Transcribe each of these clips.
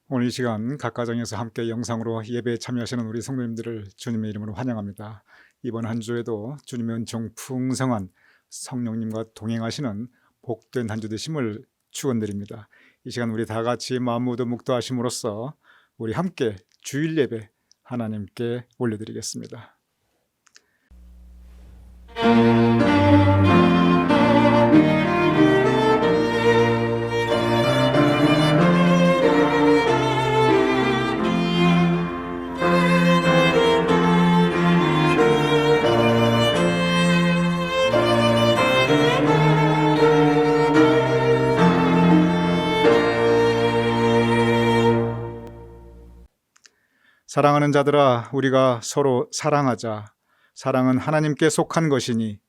오늘 이 시간 각 가정에서 함께 영상으로 예배에 참여하시는 우리 성도님들을 주님의 이름으로 환영합니다. 이번 한 주에도 주님의 은총 풍성한 성령님과 동행하시는 복된 한 주 되심을 축원드립니다. 이 시간 우리 다 같이 마음 모두 묵도하심으로써 우리 함께 주일 예배 하나님께 올려드리겠습니다. 사랑하는 자들아, 우리가 서로 사랑하자. 사랑은 하나님께 속한 것이니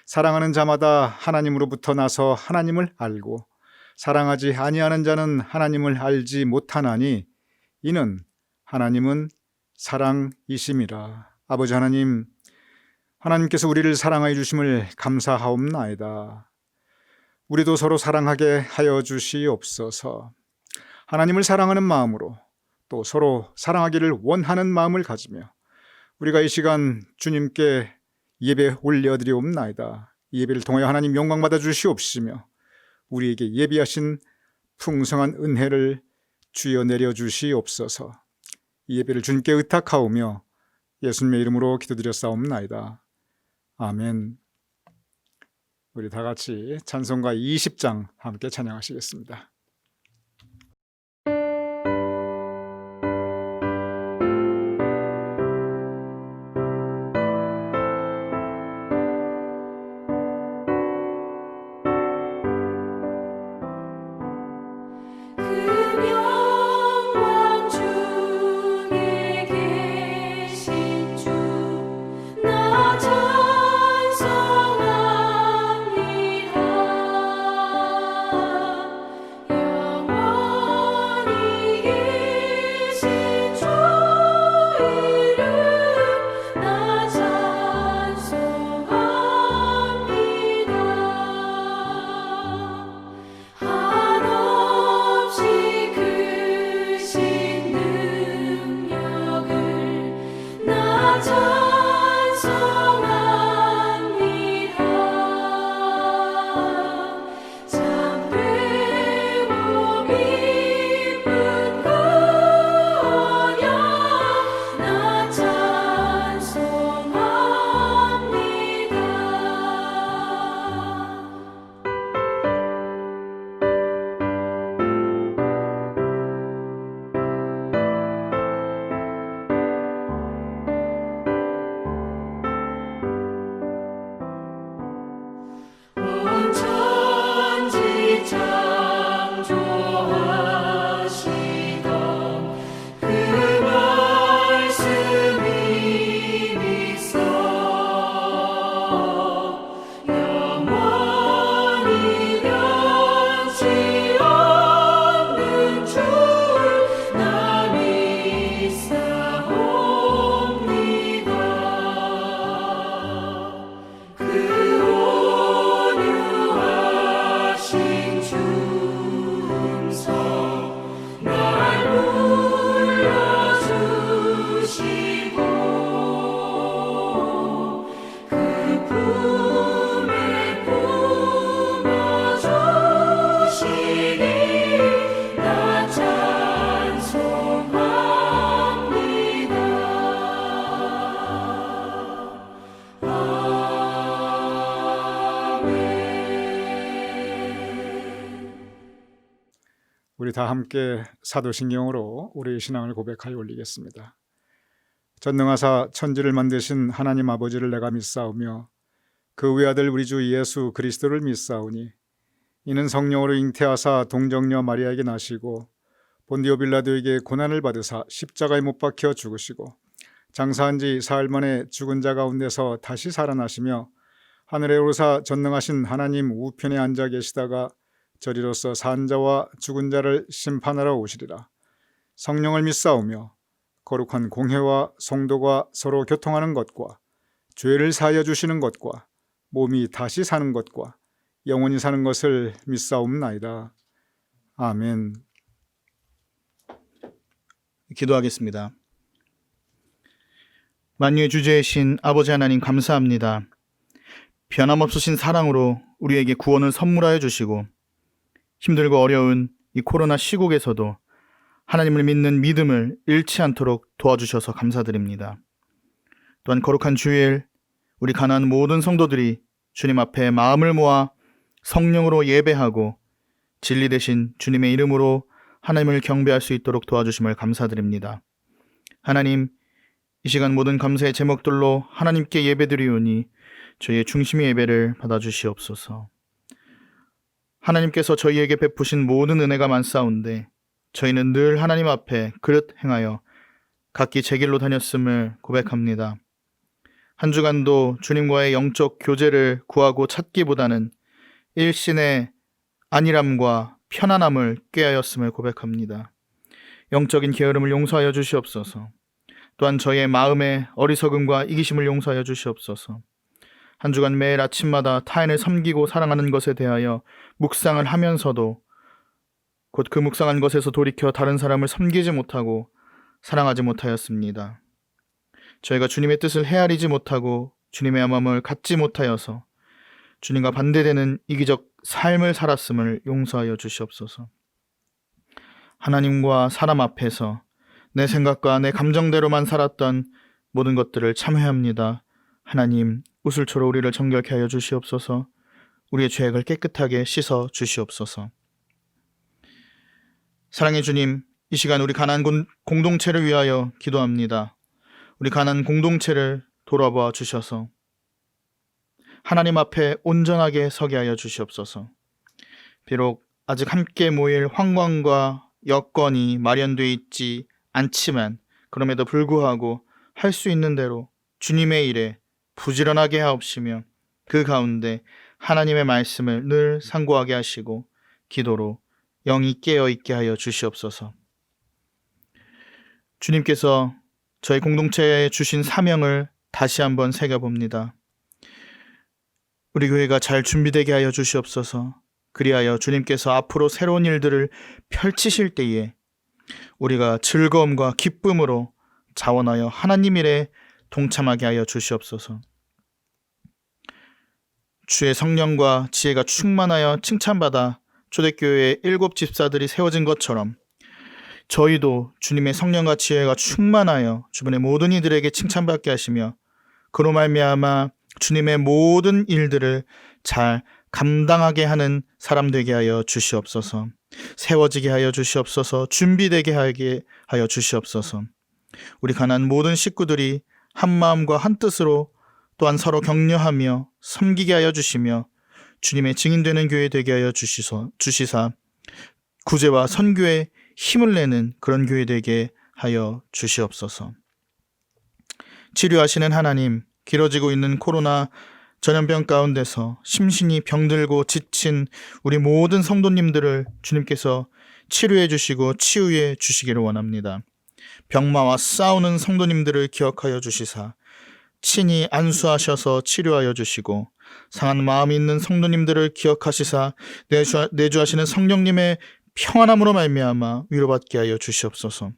사랑하는 자마다 하나님으로부터 나서 하나님을 알고 사랑하지 아니하는 자는 하나님을 알지 못하나니 이는 하나님은 사랑이심이라. 아버지 하나님, 하나님께서 우리를 사랑하여 주심을 감사하옵나이다. 우리도 서로 사랑하게 하여 주시옵소서. 하나님을 사랑하는 마음으로 또 서로 사랑하기를 원하는 마음을 가지며 우리가 이 시간 주님께 예배 올려드리옵나이다. 이 예배를 통하여 하나님 영광받아 주시옵시며 우리에게 예비하신 풍성한 은혜를 주여 내려주시옵소서. 이 예배를 주님께 의탁하오며 예수님의 이름으로 기도드렸사옵나이다. 아멘. 우리 다 같이 찬송가 20장 함께 찬양하시겠습니다. 우리 다 함께 사도신경으로 우리의 신앙을 고백하여 올리겠습니다. 전능하사 천지를 만드신 하나님 아버지를 내가 믿사오며 그 외아들 우리 주 예수 그리스도를 믿사오니 이는 성령으로 잉태하사 동정녀 마리아에게 나시고 본디오 빌라도에게 고난을 받으사 십자가에 못 박혀 죽으시고 장사한 지 사흘 만에 죽은 자 가운데서 다시 살아나시며 하늘에 오르사 전능하신 하나님 우편에 앉아 계시다가 저리로서 산 자와 죽은 자를 심판하러 오시리라. 성령을 믿사오며 거룩한 공회와 성도가 서로 교통하는 것과 죄를 사하여 주시는 것과 몸이 다시 사는 것과 영원히 사는 것을 믿사옵나이다. 아멘. 기도하겠습니다. 만유의 주제이신 아버지 하나님 감사합니다. 변함없으신 사랑으로 우리에게 구원을 선물하여 주시고 힘들고 어려운 이 코로나 시국에서도 하나님을 믿는 믿음을 잃지 않도록 도와주셔서 감사드립니다. 또한 거룩한 주일 우리 가난한 모든 성도들이 주님 앞에 마음을 모아 성령으로 예배하고 진리 되신 주님의 이름으로 하나님을 경배할 수 있도록 도와주심을 감사드립니다. 하나님, 이 시간 모든 감사의 제목들로 하나님께 예배드리오니 저희의 중심의 예배를 받아주시옵소서. 하나님께서 저희에게 베푸신 모든 은혜가 많사온데 저희는 늘 하나님 앞에 그릇 행하여 각기 제 길로 다녔음을 고백합니다. 한 주간도 주님과의 영적 교제를 구하고 찾기보다는 일신의 안일함과 편안함을 꾀하였음을 고백합니다. 영적인 게으름을 용서하여 주시옵소서. 또한 저희의 마음의 어리석음과 이기심을 용서하여 주시옵소서. 한 주간 매일 아침마다 타인을 섬기고 사랑하는 것에 대하여 묵상을 하면서도 곧 그 묵상한 것에서 돌이켜 다른 사람을 섬기지 못하고 사랑하지 못하였습니다. 저희가 주님의 뜻을 헤아리지 못하고 주님의 마음을 갖지 못하여서 주님과 반대되는 이기적 삶을 살았음을 용서하여 주시옵소서. 하나님과 사람 앞에서 내 생각과 내 감정대로만 살았던 모든 것들을 참회합니다. 하나님, 우슬초로 우리를 정결케 하여 주시옵소서. 우리의 죄악을 깨끗하게 씻어 주시옵소서. 사랑의 주님, 이 시간 우리 가나안 공동체를 위하여 기도합니다. 우리 가나안 공동체를 돌아봐 주셔서 하나님 앞에 온전하게 서게 하여 주시옵소서. 비록 아직 함께 모일 환경과 여건이 마련되어 있지 않지만 그럼에도 불구하고 할 수 있는 대로 주님의 일에 부지런하게 하옵시며 그 가운데 하나님의 말씀을 늘 상고하게 하시고 기도로 영이 깨어있게 하여 주시옵소서. 주님께서 저희 공동체에 주신 사명을 다시 한번 새겨봅니다. 우리 교회가 잘 준비되게 하여 주시옵소서. 그리하여 주님께서 앞으로 새로운 일들을 펼치실 때에 우리가 즐거움과 기쁨으로 자원하여 하나님 일에 동참하게 하여 주시옵소서. 주의 성령과 지혜가 충만하여 칭찬받아 초대교회의 7 집사들이 세워진 것처럼 저희도 주님의 성령과 지혜가 충만하여 주변의 모든 이들에게 칭찬받게 하시며 그로 말미암아 주님의 모든 일들을 잘 감당하게 하는 사람 되게 하여 주시옵소서. 세워지게 하여 주시옵소서. 준비되게 하여 주시옵소서. 우리 가나안 모든 식구들이 한 마음과 한 뜻으로 또한 서로 격려하며 섬기게 하여 주시며 주님의 증인되는 교회 되게 하여 주시사 구제와 선교에 힘을 내는 그런 교회 되게 하여 주시옵소서. 치료하시는 하나님, 길어지고 있는 코로나 전염병 가운데서 심신이 병들고 지친 우리 모든 성도님들을 주님께서 치료해 주시고 치유해 주시기를 원합니다. 병마와 싸우는 성도님들을 기억하여 주시사 친히 안수하셔서 치료하여 주시고 상한 마음이 있는 성도님들을 기억하시사 내주하시는 성령님의 평안함으로 말미암아 위로받게 하여 주시옵소서.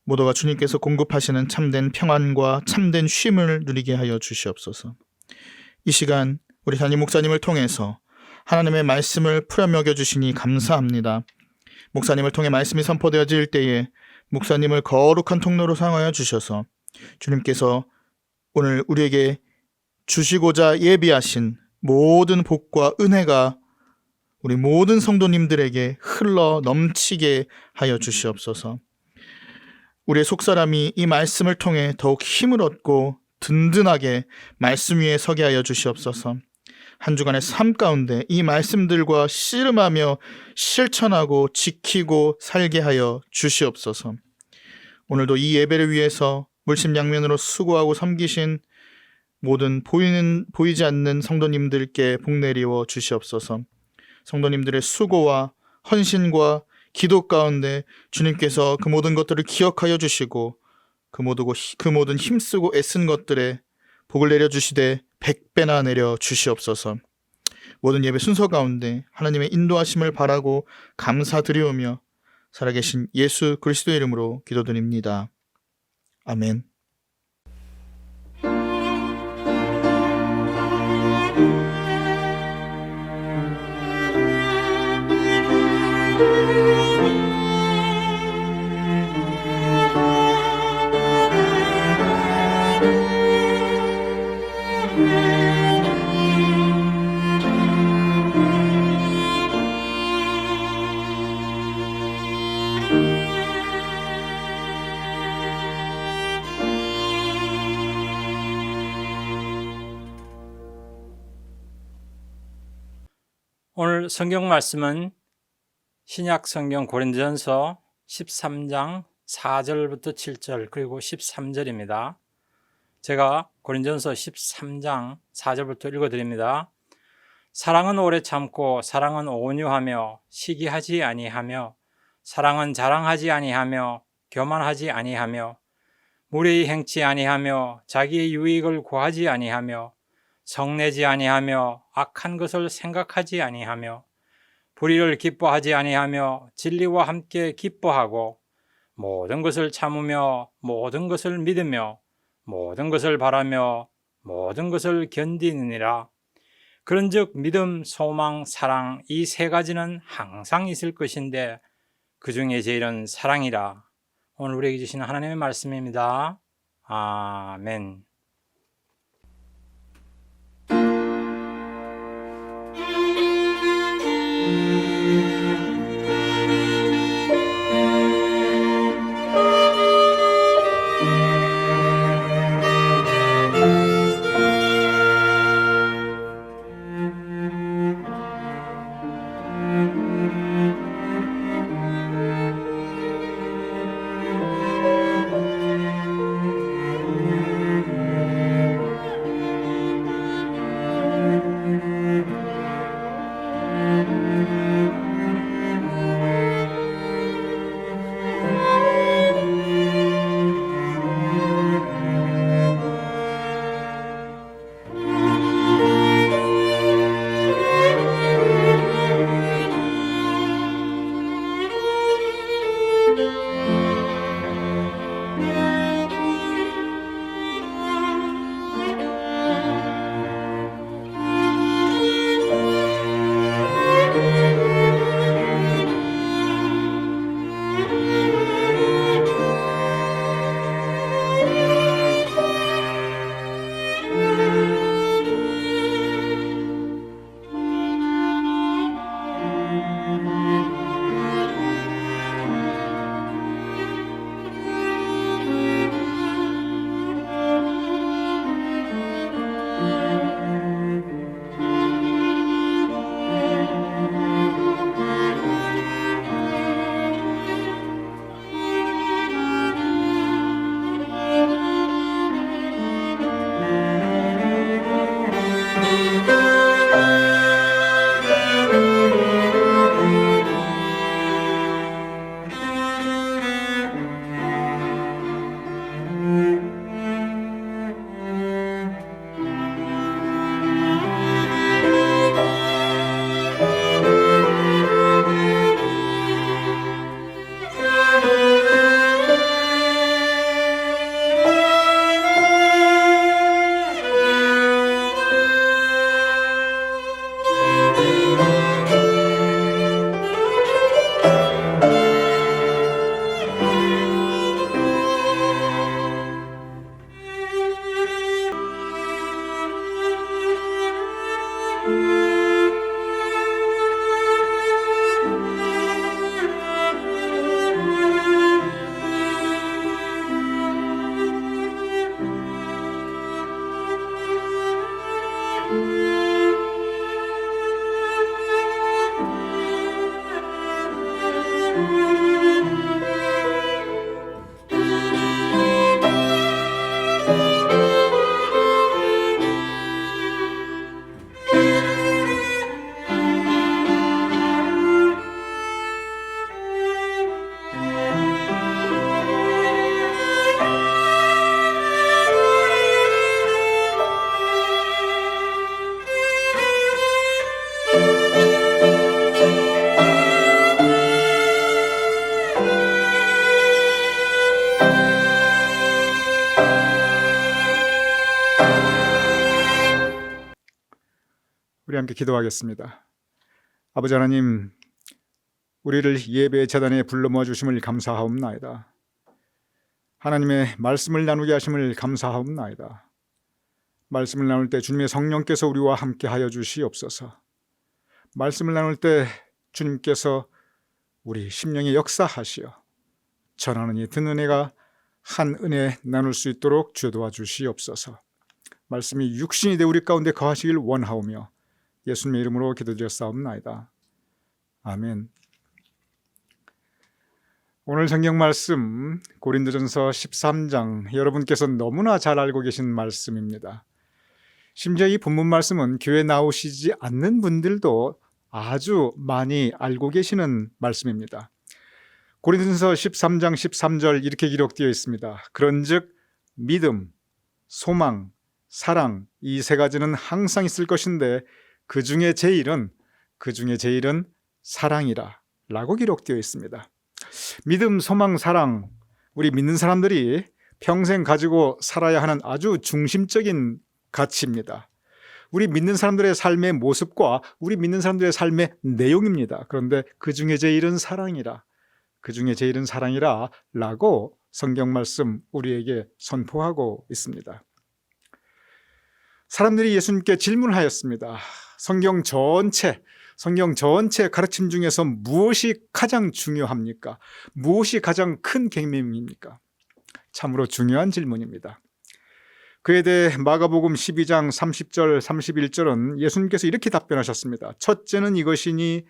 모두가 주님께서 공급하시는 참된 평안과 참된 쉼을 누리게 하여 주시옵소서. 이 시간 우리 담임 목사님을 통해서 하나님의 말씀을 풀어 먹여주시니 감사합니다. 목사님을 통해 말씀이 선포되어질 때에 목사님을 거룩한 통로로 사용하여 주셔서 주님께서 오늘 우리에게 주시고자 예비하신 모든 복과 은혜가 우리 모든 성도님들에게 흘러 넘치게 하여 주시옵소서. 우리의 속사람이 이 말씀을 통해 더욱 힘을 얻고 든든하게 말씀 위에 서게 하여 주시옵소서. 한 주간의 삶 가운데 이 말씀들과 씨름하며 실천하고 지키고 살게 하여 주시옵소서. 오늘도 이 예배를 위해서 물심양면으로 수고하고 섬기신 모든 보이지 않는 성도님들께 복 내리워 주시옵소서. 성도님들의 수고와 헌신과 기도 가운데 주님께서 그 모든 것들을 기억하여 주시고 그 모든 힘쓰고 애쓴 것들에 복을 내려주시되 100배나 내려 주시옵소서. 모든 예배 순서 가운데 하나님의 인도하심을 바라고 감사드리오며 살아계신 예수 그리스도의 이름으로 기도드립니다. 아멘. 오늘 성경 말씀은 신약 성경 고린도전서 13장 4절부터 7절 그리고 13절입니다. 제가 고린도전서 13장 4절부터 읽어드립니다. 사랑은 오래 참고 사랑은 온유하며 시기하지 아니하며 사랑은 자랑하지 아니하며 교만하지 아니하며 무례히 행치 아니하며 자기의 유익을 구하지 아니하며 성내지 아니하며 악한 것을 생각하지 아니하며 불의를 기뻐하지 아니하며 진리와 함께 기뻐하고 모든 것을 참으며 모든 것을 믿으며 모든 것을 바라며 모든 것을 견디느니라. 그런즉 믿음, 소망, 사랑 이 세 가지는 항상 있을 것인데 그 중에 제일은 사랑이라. 오늘 우리에게 주시는 하나님의 말씀입니다. 아멘. 우리 함께 기도하겠습니다. 아버지 하나님, 우리를 예배 제단에 불러 모아 주심을 감사하옵나이다. 하나님의 말씀을 나누게 하심을 감사하옵나이다. 말씀을 나눌 때 주님의 성령께서 우리와 함께 하여 주시옵소서. 말씀을 나눌 때 주님께서 우리 심령에 역사하시어 전하는 이 듣는 은혜가 한 은혜 나눌 수 있도록 주여 도와주시옵소서. 말씀이 육신이 되어 우리 가운데 거하시길 원하오며 예수님의 이름으로 기도드렸사옵나이다. 아멘. 오늘 성경 말씀 고린도전서 13장, 여러분께서 너무나 잘 알고 계신 말씀입니다. 심지어 이 본문 말씀은 교회 나오시지 않는 분들도 아주 많이 알고 계시는 말씀입니다. 고린도전서 13장 13절 이렇게 기록되어 있습니다. 그런즉 믿음, 소망, 사랑, 이 세 가지는 항상 있을 것인데 그 중에 제일은 사랑이라 라고 기록되어 있습니다. 믿음, 소망, 사랑, 우리 믿는 사람들이 평생 가지고 살아야 하는 아주 중심적인 가치입니다. 우리 믿는 사람들의 삶의 모습과 우리 믿는 사람들의 삶의 내용입니다. 그런데 그 중에 제일은 사랑이라, 라고 성경 말씀 우리에게 선포하고 있습니다. 사람들이 예수님께 질문하였습니다. 성경 전체 가르침 중에서 무엇이 가장 중요합니까? 무엇이 가장 큰 계명입니까? 참으로 중요한 질문입니다. 그에 대해 마가복음 12장 30절 31절은 예수님께서 이렇게 답변하셨습니다. 첫째는 이것이니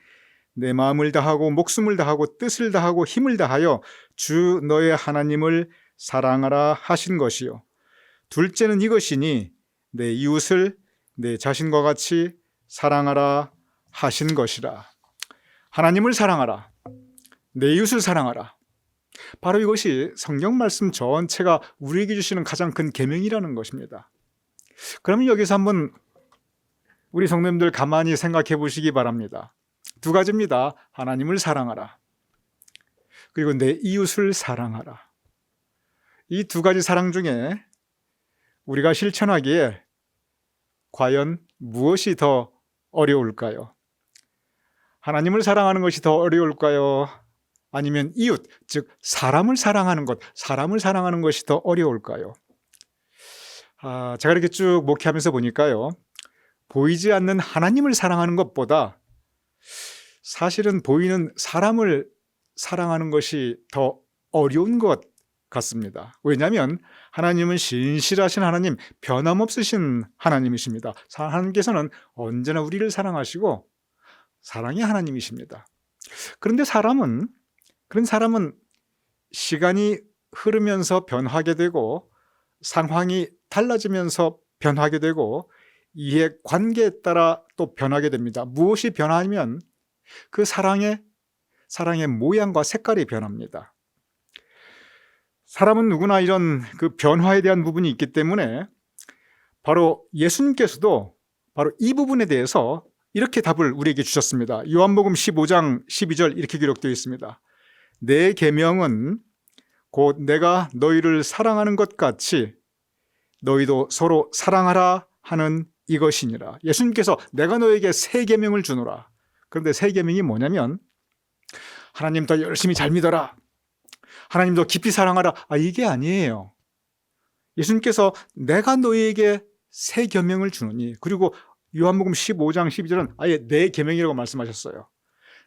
내 마음을 다하고 목숨을 다하고 뜻을 다하고 힘을 다하여 주 너의 하나님을 사랑하라 하신 것이요. 둘째는 이것이니 내 이웃을 내 자신과 같이 사랑하라 하신 것이라. 하나님을 사랑하라, 내 이웃을 사랑하라. 바로 이것이 성경 말씀 전체가 우리에게 주시는 가장 큰 계명이라는 것입니다. 그러면 여기서 한번 우리 성도님들 가만히 생각해 보시기 바랍니다. 두 가지입니다. 하나님을 사랑하라, 그리고 내 이웃을 사랑하라. 이 두 가지 사랑 중에 우리가 실천하기에 과연 무엇이 더 어려울까요? 하나님을 사랑하는 것이 더 어려울까요? 아니면 이웃, 즉 사람을 사랑하는 것이 더 어려울까요? 제가 이렇게 쭉 목회하면서 보니까요, 보이지 않는 하나님을 사랑하는 것보다 사실은 보이는 사람을 사랑하는 것이 더 어려운 것 같습니다. 왜냐하면 하나님은 신실하신 하나님, 변함없으신 하나님이십니다. 하나님께서는 언제나 우리를 사랑하시고 사랑의 하나님이십니다. 그런데 사람은 시간이 흐르면서 변하게 되고 상황이 달라지면서 변하게 되고 이해관계에 따라 또 변하게 됩니다. 무엇이 변하면 그 사랑의 모양과 색깔이 변합니다. 사람은 누구나 이런 그 변화에 대한 부분이 있기 때문에 바로 예수님께서도 바로 이 부분에 대해서 이렇게 답을 우리에게 주셨습니다. 요한복음 15장 12절 이렇게 기록되어 있습니다. 내 계명은 곧 내가 너희를 사랑하는 것 같이 너희도 서로 사랑하라 하는 이것이니라. 예수님께서 내가 너에게 새 계명을 주노라. 그런데 새 계명이 뭐냐면 하나님 더 열심히 잘 믿어라, 하나님 더 깊이 사랑하라, 이게 아니에요. 예수님께서 내가 너희에게 새 계명을 주노니, 그리고 요한복음 15장 12절은 아예 내 계명이라고 말씀하셨어요.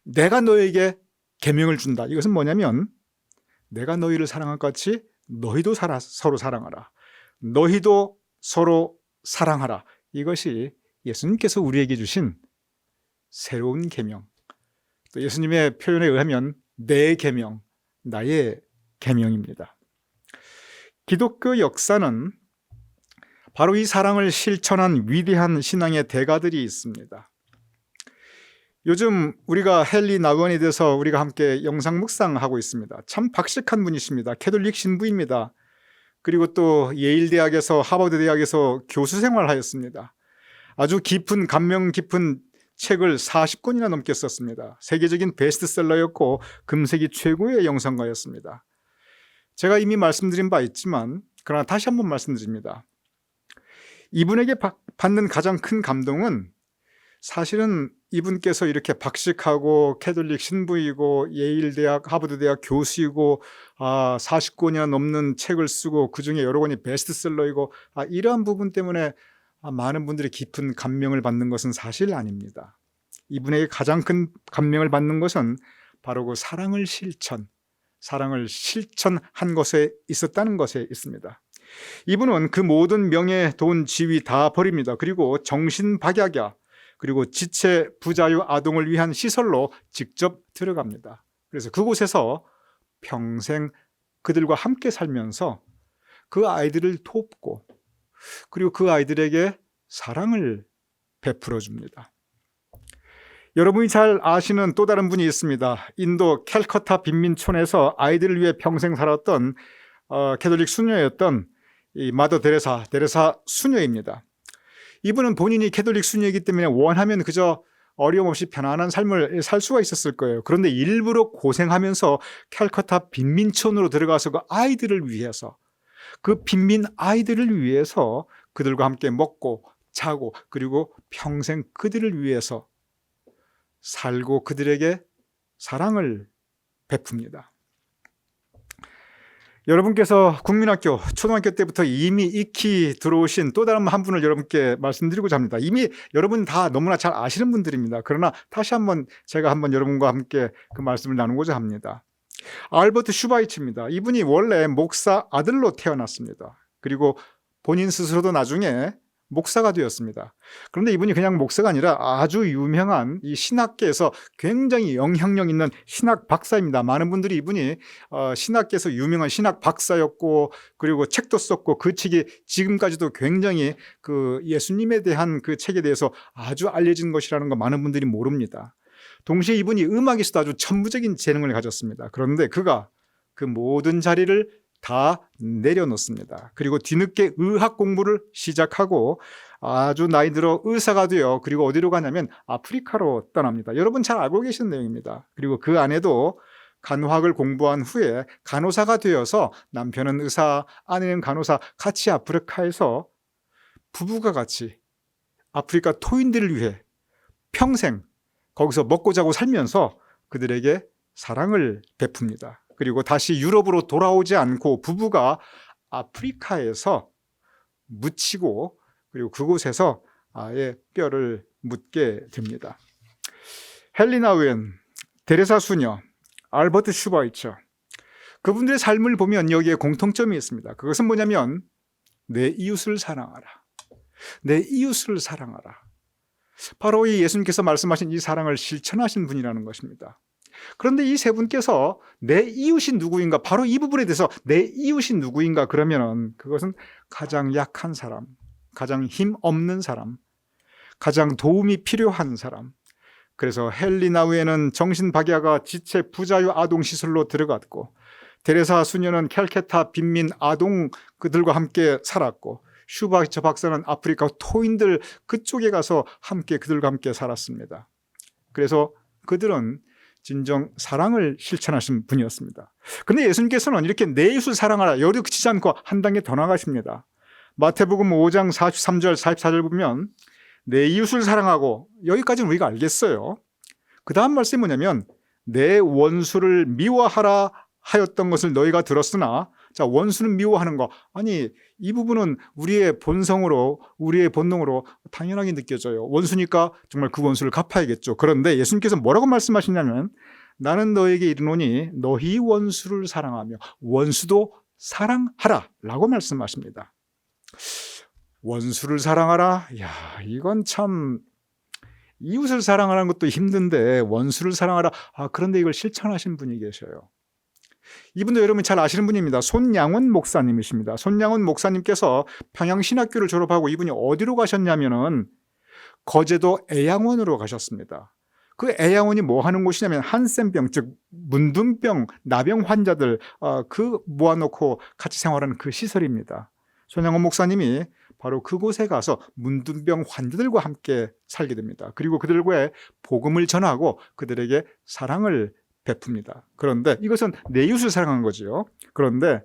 내가 너에게 계명을 준다. 이것은 뭐냐면 내가 너희를 사랑한 것 같이 너희도 서로 사랑하라, 너희도 서로 사랑하라. 이것이 예수님께서 우리에게 주신 새로운 계명, 또 예수님의 표현에 의하면 내 계명, 나의 계명입니다. 기독교 역사는 바로 이 사랑을 실천한 위대한 신앙의 대가들이 있습니다. 요즘 우리가 헨리 나건에 대해서 우리가 함께 영상 묵상하고 있습니다. 참 박식한 분이십니다. 캐톨릭 신부입니다. 그리고 또 예일대학에서 하버드 대학에서 교수 생활하였습니다. 아주 깊은 감명 깊은 책을 40권이나 넘게 썼습니다. 세계적인 베스트셀러였고 금세기 최고의 영성가였습니다. 제가 이미 말씀드린 바 있지만 그러나 다시 한번 말씀드립니다. 이분에게 받는 가장 큰 감동은 사실은 이분께서 이렇게 박식하고 캐톨릭 신부이고 예일대학 하버드대학 교수이고 40권이나 넘는 책을 쓰고 그중에 여러 권이 베스트셀러이고 이러한 부분 때문에 많은 분들이 깊은 감명을 받는 것은 사실 아닙니다. 이분에게 가장 큰 감명을 받는 것은 바로 그 사랑을 실천한 것에 있었다는 것에 있습니다. 이분은 그 모든 명예, 돈, 지위 다 버립니다. 그리고 정신박약야, 그리고 지체, 부자유, 아동을 위한 시설로 직접 들어갑니다. 그래서 그곳에서 평생 그들과 함께 살면서 그 아이들을 돕고 그리고 그 아이들에게 사랑을 베풀어 줍니다. 여러분이 잘 아시는 또 다른 분이 있습니다. 인도 캘커타 빈민촌에서 아이들을 위해 평생 살았던 캐톨릭 수녀였던 이 마더 데레사 수녀입니다. 이분은 본인이 캐톨릭 수녀이기 때문에 원하면 그저 어려움 없이 편안한 삶을 살 수가 있었을 거예요. 그런데 일부러 고생하면서 캘커타 빈민촌으로 들어가서 그 아이들을 위해서, 그 빈민 아이들을 위해서 그들과 함께 먹고 자고 그리고 평생 그들을 위해서 살고 그들에게 사랑을 베풉니다. 여러분께서 국민학교, 초등학교 때부터 이미 익히 들어오신 또 다른 한 분을 여러분께 말씀드리고자 합니다. 이미 여러분 다 너무나 잘 아시는 분들입니다. 그러나 다시 한번 제가 여러분과 함께 그 말씀을 나누고자 합니다. 알버트 슈바이츠입니다. 이분이 원래 목사 아들로 태어났습니다. 그리고 본인 스스로도 나중에 목사가 되었습니다. 그런데 이분이 그냥 목사가 아니라 아주 유명한 이 신학계에서 굉장히 영향력 있는 신학 박사입니다. 많은 분들이 이분이 신학계에서 유명한 신학 박사였고 그리고 책도 썼고 그 책이 지금까지도 굉장히 그 예수님에 대한 그 책에 대해서 아주 알려진 것이라는 거 많은 분들이 모릅니다. 동시에 이분이 음악에서도 아주 천부적인 재능을 가졌습니다. 그런데 그가 그 모든 자리를 다 내려놓습니다. 그리고 뒤늦게 의학 공부를 시작하고 아주 나이 들어 의사가 되어 그리고 어디로 가냐면 아프리카로 떠납니다. 여러분 잘 알고 계시는 내용입니다. 그리고 그 안에도 간호학을 공부한 후에 간호사가 되어서 남편은 의사, 아내는 간호사, 같이 아프리카에서 부부가 같이 아프리카 토인들을 위해 평생 거기서 먹고 자고 살면서 그들에게 사랑을 베풉니다. 그리고 다시 유럽으로 돌아오지 않고 부부가 아프리카에서 묻히고 그리고 그곳에서 아예 뼈를 묻게 됩니다. 헬리나 웬, 데레사 수녀, 알버트 슈바이처, 그분들의 삶을 보면 여기에 공통점이 있습니다. 그것은 뭐냐면 내 이웃을 사랑하라. 내 이웃을 사랑하라. 바로 이 예수님께서 말씀하신 이 사랑을 실천하신 분이라는 것입니다. 그런데 이 세 분께서 내 이웃이 누구인가, 바로 이 부분에 대해서 내 이웃이 누구인가 그러면은 그것은 가장 약한 사람, 가장 힘 없는 사람, 가장 도움이 필요한 사람. 그래서 헬리나 웨는 정신박약아 지체 부자유 아동시설로 들어갔고 데레사 수녀는 캘케타 빈민 아동 그들과 함께 살았고 슈바이처 박사는 아프리카 토인들 그쪽에 가서 함께 그들과 함께 살았습니다. 그래서 그들은 진정 사랑을 실천하신 분이었습니다. 그런데 예수님께서는 이렇게 내 이웃을 사랑하라 여기서 그치지 않고 한 단계 더 나가십니다. 마태복음 5장 43절 44절 보면 내 이웃을 사랑하고, 여기까지는 우리가 알겠어요. 그 다음 말씀이 뭐냐면 내 원수를 미워하라 하였던 것을 너희가 들었으나, 자, 원수는 미워하는 거, 아니 이 부분은 우리의 본성으로, 우리의 본능으로 당연하게 느껴져요. 원수니까 정말 그 원수를 갚아야겠죠. 그런데 예수님께서 뭐라고 말씀하시냐면 나는 너에게 이르노니 너희 원수를 사랑하며 원수도 사랑하라 라고 말씀하십니다. 원수를 사랑하라? 야, 이건 참, 이웃을 사랑하는 것도 힘든데 원수를 사랑하라? 그런데 이걸 실천하신 분이 계셔요. 이분도 여러분 잘 아시는 분입니다. 손양원 목사님이십니다. 손양원 목사님께서 평양신학교를 졸업하고 이분이 어디로 가셨냐면은 거제도 애양원으로 가셨습니다. 그 애양원이 뭐 하는 곳이냐면 한센병, 즉 문둥병, 나병 환자들 그 모아놓고 같이 생활하는 그 시설입니다. 손양원 목사님이 바로 그곳에 가서 문둥병 환자들과 함께 살게 됩니다. 그리고 그들과의 복음을 전하고 그들에게 사랑을 베풉니다. 그런데 이것은 내 이웃을 사랑한 거죠. 그런데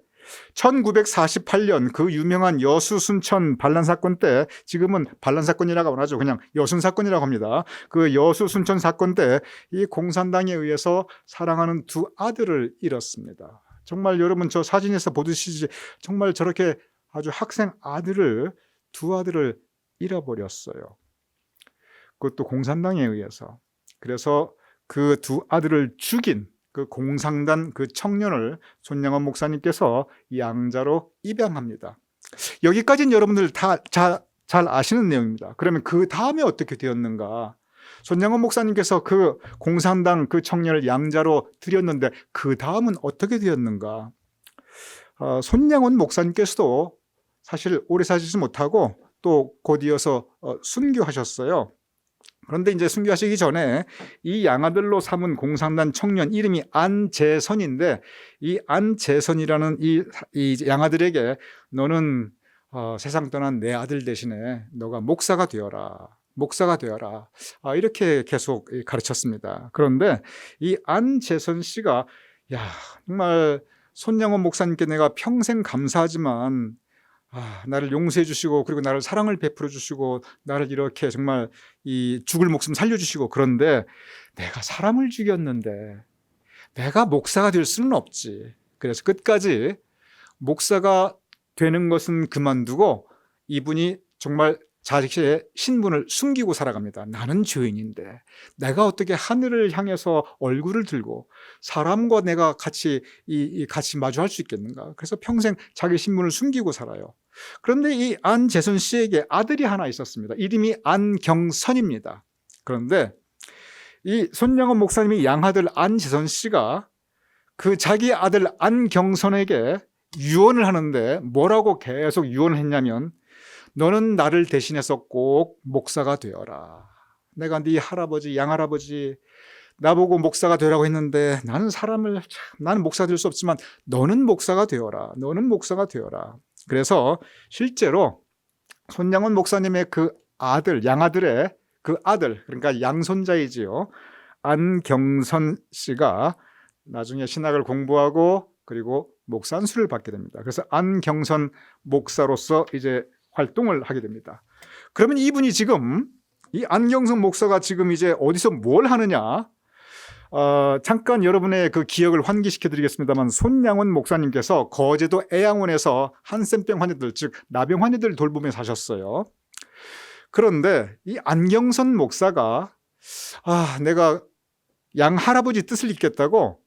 1948년 그 유명한 여수 순천 반란 사건 때, 지금은 반란 사건이라고 안 하죠. 그냥 여순 사건이라고 합니다. 그 여수 순천 사건 때 이 공산당에 의해서 사랑하는 두 아들을 잃었습니다. 정말 여러분 저 사진에서 보듯이 정말 저렇게 아주 학생 아들을, 두 아들을 잃어버렸어요. 그것도 공산당에 의해서. 그래서 그 두 아들을 죽인 그 공산당 그 청년을 손양원 목사님께서 양자로 입양합니다. 여기까지는 여러분들 다 잘 아시는 내용입니다. 그러면 그 다음에 어떻게 되었는가? 손양원 목사님께서 그 공산당 그 청년을 양자로 들였는데 그 다음은 어떻게 되었는가? 손양원 목사님께서도 사실 오래 사시지 못하고 또 곧 이어서 순교하셨어요. 그런데 이제 순교하시기 전에 이 양아들로 삼은 공산당 청년 이름이 안재선인데, 이 안재선이라는 이 양아들에게 너는 세상 떠난 내 아들 대신에 너가 목사가 되어라. 목사가 되어라. 이렇게 계속 가르쳤습니다. 그런데 이 안재선 씨가 정말 손양원 목사님께 내가 평생 감사하지만 나를 용서해 주시고 그리고 나를 사랑을 베풀어 주시고 나를 이렇게 정말 이 죽을 목숨 살려주시고, 그런데 내가 사람을 죽였는데 내가 목사가 될 수는 없지. 그래서 끝까지 목사가 되는 것은 그만두고 이분이 정말 자식의 신분을 숨기고 살아갑니다. 나는 죄인인데 내가 어떻게 하늘을 향해서 얼굴을 들고 사람과 내가 같이 마주할 수 있겠는가. 그래서 평생 자기 신분을 숨기고 살아요. 그런데 이 안재선 씨에게 아들이 하나 있었습니다. 이름이 안경선입니다. 그런데 이 손양원 목사님이 양아들 안재선 씨가 그 자기 아들 안경선에게 유언을 하는데 뭐라고 계속 유언을 했냐면, 너는 나를 대신해서 꼭 목사가 되어라. 내가 네 할아버지 양할아버지 나보고 목사가 되라고 했는데 나는 목사가 될 수 없지만 너는 목사가 되어라. 너는 목사가 되어라. 그래서 실제로 손양원 목사님의 그 아들, 양아들의 그 아들, 그러니까 양손자이지요, 안경선 씨가 나중에 신학을 공부하고 그리고 목사 안수를 받게 됩니다. 그래서 안경선 목사로서 이제 활동을 하게 됩니다. 그러면 이분이 지금, 이 안경선 목사가 지금 이제 어디서 뭘 하느냐? 잠깐 여러분의 그 기억을 환기시켜 드리겠습니다만, 손양원 목사님께서 거제도 애양원에서 한센병 환자들, 즉 나병 환자들을 돌보며 사셨어요. 그런데 이 안경선 목사가 내가 양할아버지 뜻을 잇겠다고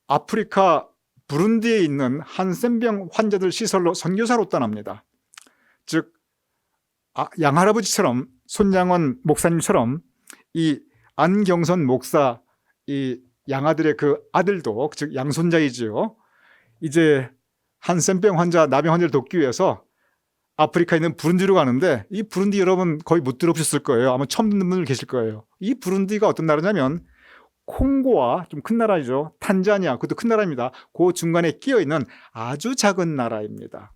아프리카 부룬디에 있는 한센병 환자들 시설로 선교사로 떠납니다. 즉 양할아버지처럼, 손양원 목사님처럼 이 안경선 목사, 이 양아들의 그 아들도, 즉 양손자이지요, 이제 한센병 환자, 나병 환자를 돕기 위해서 아프리카에 있는 부룬디로 가는데, 이 부룬디 여러분 거의 못 들어보셨을 거예요. 아마 처음 듣는 분들 계실 거예요. 이 부룬디가 어떤 나라냐면 콩고와 좀 큰 나라이죠, 탄자니아, 그것도 큰 나라입니다. 그 중간에 끼어 있는 아주 작은 나라입니다.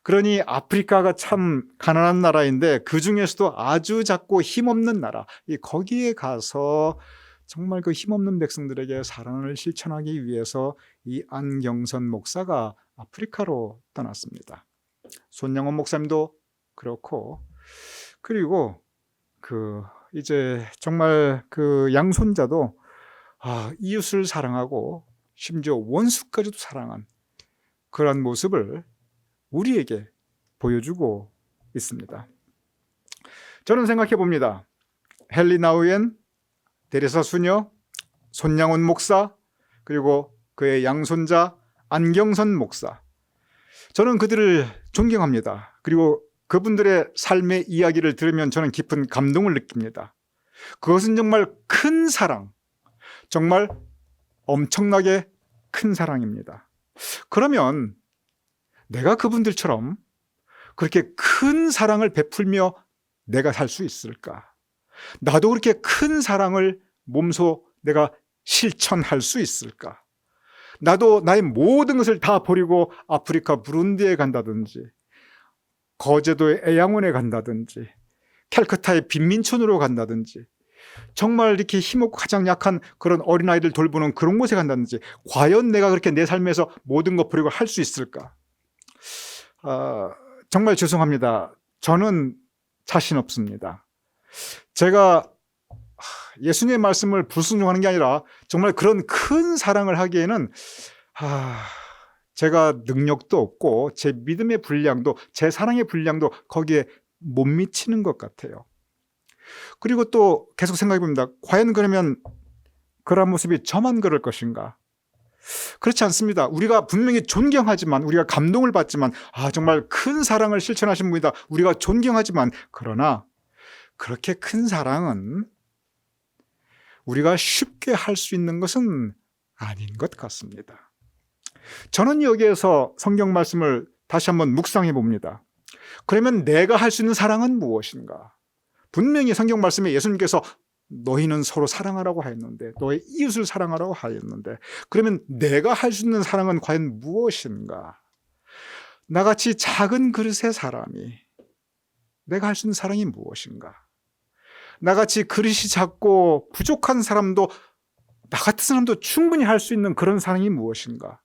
그러니 아프리카가 참 가난한 나라인데 그 중에서도 아주 작고 힘없는 나라, 거기에 가서 정말 그 힘없는 백성들에게 사랑을 실천하기 위해서 이 안경선 목사가 아프리카로 떠났습니다. 손양원 목사님도 그렇고, 그리고 이제 정말 그 양손자도 이웃을 사랑하고 심지어 원수까지도 사랑한 그런 모습을 우리에게 보여주고 있습니다. 저는 생각해 봅니다. 헨리 나우엔, 데레사 수녀, 손양원 목사, 그리고 그의 양손자 안경선 목사, 저는 그들을 존경합니다. 그리고 그분들의 삶의 이야기를 들으면 저는 깊은 감동을 느낍니다. 그것은 정말 큰 사랑, 정말 엄청나게 큰 사랑입니다. 그러면 내가 그분들처럼 그렇게 큰 사랑을 베풀며 내가 살 수 있을까? 나도 그렇게 큰 사랑을 몸소 내가 실천할 수 있을까? 나도 나의 모든 것을 다 버리고 아프리카 부룬디에 간다든지, 거제도의 애양원에 간다든지, 캘커타의 빈민촌으로 간다든지, 정말 이렇게 힘없고 가장 약한 그런 어린아이들 돌보는 그런 곳에 간다든지, 과연 내가 그렇게 내 삶에서 모든 것 버리고 할 수 있을까? 정말 죄송합니다. 저는 자신 없습니다. 제가 예수님의 말씀을 불순종하는 게 아니라 정말 그런 큰 사랑을 하기에는 제가 능력도 없고 제 믿음의 분량도, 제 사랑의 분량도 거기에 못 미치는 것 같아요. 그리고 또 계속 생각해 봅니다. 과연 그러면 그런 모습이 저만 그럴 것인가? 그렇지 않습니다. 우리가 분명히 존경하지만, 우리가 감동을 받지만, 정말 큰 사랑을 실천하신 분이다, 우리가 존경하지만, 그러나 그렇게 큰 사랑은 우리가 쉽게 할 수 있는 것은 아닌 것 같습니다. 저는 여기에서 성경 말씀을 다시 한번 묵상해 봅니다. 그러면 내가 할 수 있는 사랑은 무엇인가? 분명히 성경 말씀에 예수님께서 너희는 서로 사랑하라고 하였는데, 너의 이웃을 사랑하라고 하였는데, 그러면 내가 할 수 있는 사랑은 과연 무엇인가? 나같이 작은 그릇의 사람이 내가 할 수 있는 사랑이 무엇인가? 나같이 그릇이 작고 부족한 사람도 나 같은 사람도 충분히 할 수 있는 그런 사랑이 무엇인가?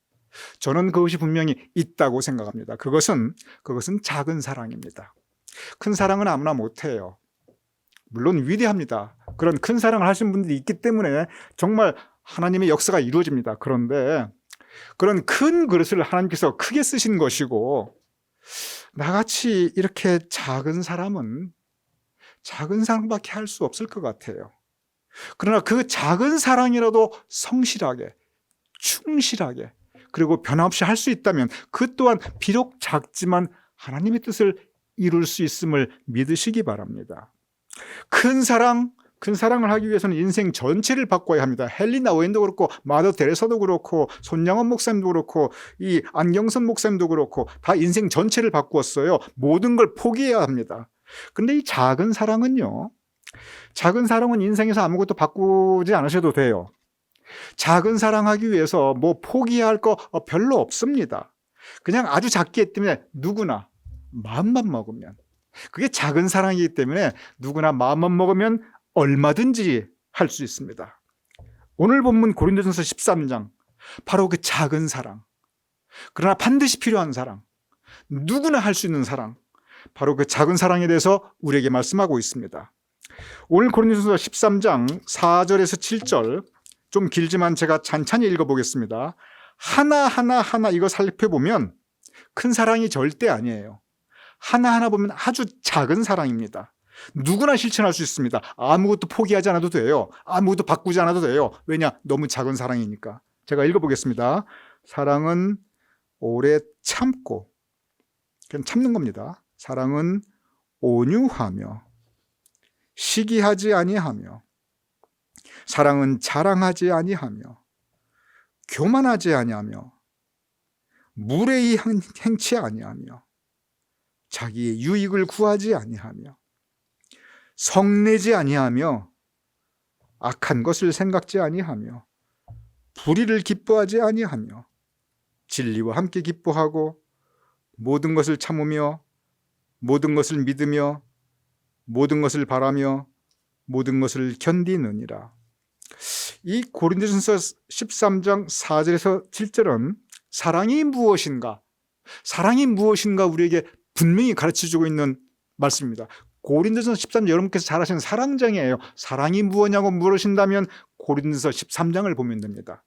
저는 그것이 분명히 있다고 생각합니다. 그것은 작은 사랑입니다. 큰 사랑은 아무나 못해요. 물론 위대합니다. 그런 큰 사랑을 하신 분들이 있기 때문에 정말 하나님의 역사가 이루어집니다. 그런데 그런 큰 그릇을 하나님께서 크게 쓰신 것이고, 나같이 이렇게 작은 사람은 작은 사랑밖에 할 수 없을 것 같아요. 그러나 그 작은 사랑이라도 성실하게, 충실하게, 그리고 변함없이 할 수 있다면 그 또한 비록 작지만 하나님의 뜻을 이룰 수 있음을 믿으시기 바랍니다. 큰 사랑을 하기 위해서는 인생 전체를 바꿔야 합니다. 헬리나 오웬도 그렇고 마더 데레사도 그렇고 손양원 목사님도 그렇고 이 안경선 목사님도 그렇고 다 인생 전체를 바꾸었어요. 모든 걸 포기해야 합니다. 근데 이 작은 사랑은 인생에서 아무것도 바꾸지 않으셔도 돼요. 작은 사랑하기 위해서 뭐 포기해야 할 거 별로 없습니다. 그냥 아주 작기 때문에 누구나 마음만 먹으면, 그게 작은 사랑이기 때문에 누구나 마음만 먹으면 얼마든지 할 수 있습니다. 오늘 본문 고린도전서 13장, 바로 그 작은 사랑, 그러나 반드시 필요한 사랑, 누구나 할 수 있는 사랑, 바로 그 작은 사랑에 대해서 우리에게 말씀하고 있습니다. 오늘 고린도전서 13장 4절에서 7절, 좀 길지만 제가 찬찬히 읽어보겠습니다. 하나하나 이거 살펴보면 큰 사랑이 절대 아니에요. 하나하나 보면 아주 작은 사랑입니다. 누구나 실천할 수 있습니다. 아무것도 포기하지 않아도 돼요. 아무것도 바꾸지 않아도 돼요. 왜냐? 너무 작은 사랑이니까. 제가 읽어보겠습니다. 사랑은 오래 참고, 그냥 참는 겁니다. 사랑은 온유하며 시기하지 아니하며, 사랑은 자랑하지 아니하며 교만하지 아니하며 무례히 행치 아니하며 자기의 유익을 구하지 아니하며 성내지 아니하며 악한 것을 생각지 아니하며 불의를 기뻐하지 아니하며 진리와 함께 기뻐하고 모든 것을 참으며 모든 것을 믿으며 모든 것을 바라며 모든 것을 견디느니라. 이 고린도전서 13장 4절에서 7절은 사랑이 무엇인가 우리에게 분명히 가르쳐주고 있는 말씀입니다. 고린도전서 13장, 여러분께서 잘 아시는 사랑장이에요. 사랑이 무엇냐고 물으신다면 고린도전서 13장을 보면 됩니다.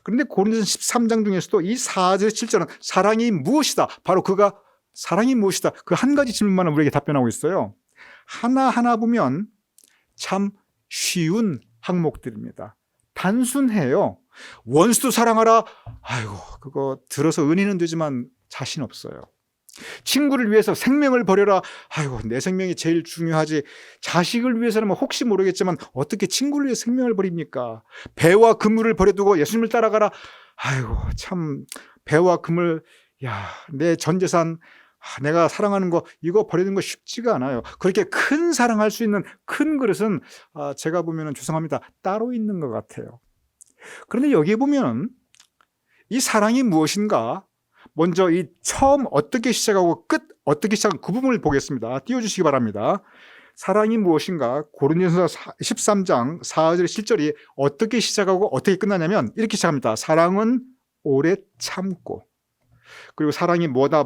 그런데 고린도전서 13장 중에서도 이 4절 7절은 사랑이 무엇이다, 바로 그가 사랑이 무엇이다, 그 한 가지 질문만 우리에게 답변하고 있어요. 하나하나 보면 참 쉬운 항목들입니다. 단순해요. 원수도 사랑하라. 아이고, 그거 들어서 은혜는 되지만 자신 없어요. 친구를 위해서 생명을 버려라. 아이고, 내 생명이 제일 중요하지. 자식을 위해서는 혹시 모르겠지만 어떻게 친구를 위해 생명을 버립니까? 배와 그물을 버려두고 예수님을 따라가라. 아이고, 참 배와 그물, 내 전 재산, 내가 사랑하는 거 이거 버리는 거 쉽지가 않아요. 그렇게 큰 사랑할 수 있는 큰 그릇은 제가 보면 죄송합니다, 따로 있는 것 같아요. 그런데 여기에 보면 이 사랑이 무엇인가, 먼저 이 처음 어떻게 시작하고 끝 어떻게 시작한 그 부분을 보겠습니다. 띄워주시기 바랍니다. 사랑이 무엇인가, 고린도전서 13장 4절 7절이 어떻게 시작하고 어떻게 끝나냐면 이렇게 시작합니다. 사랑은 오래 참고, 그리고 사랑이 뭐다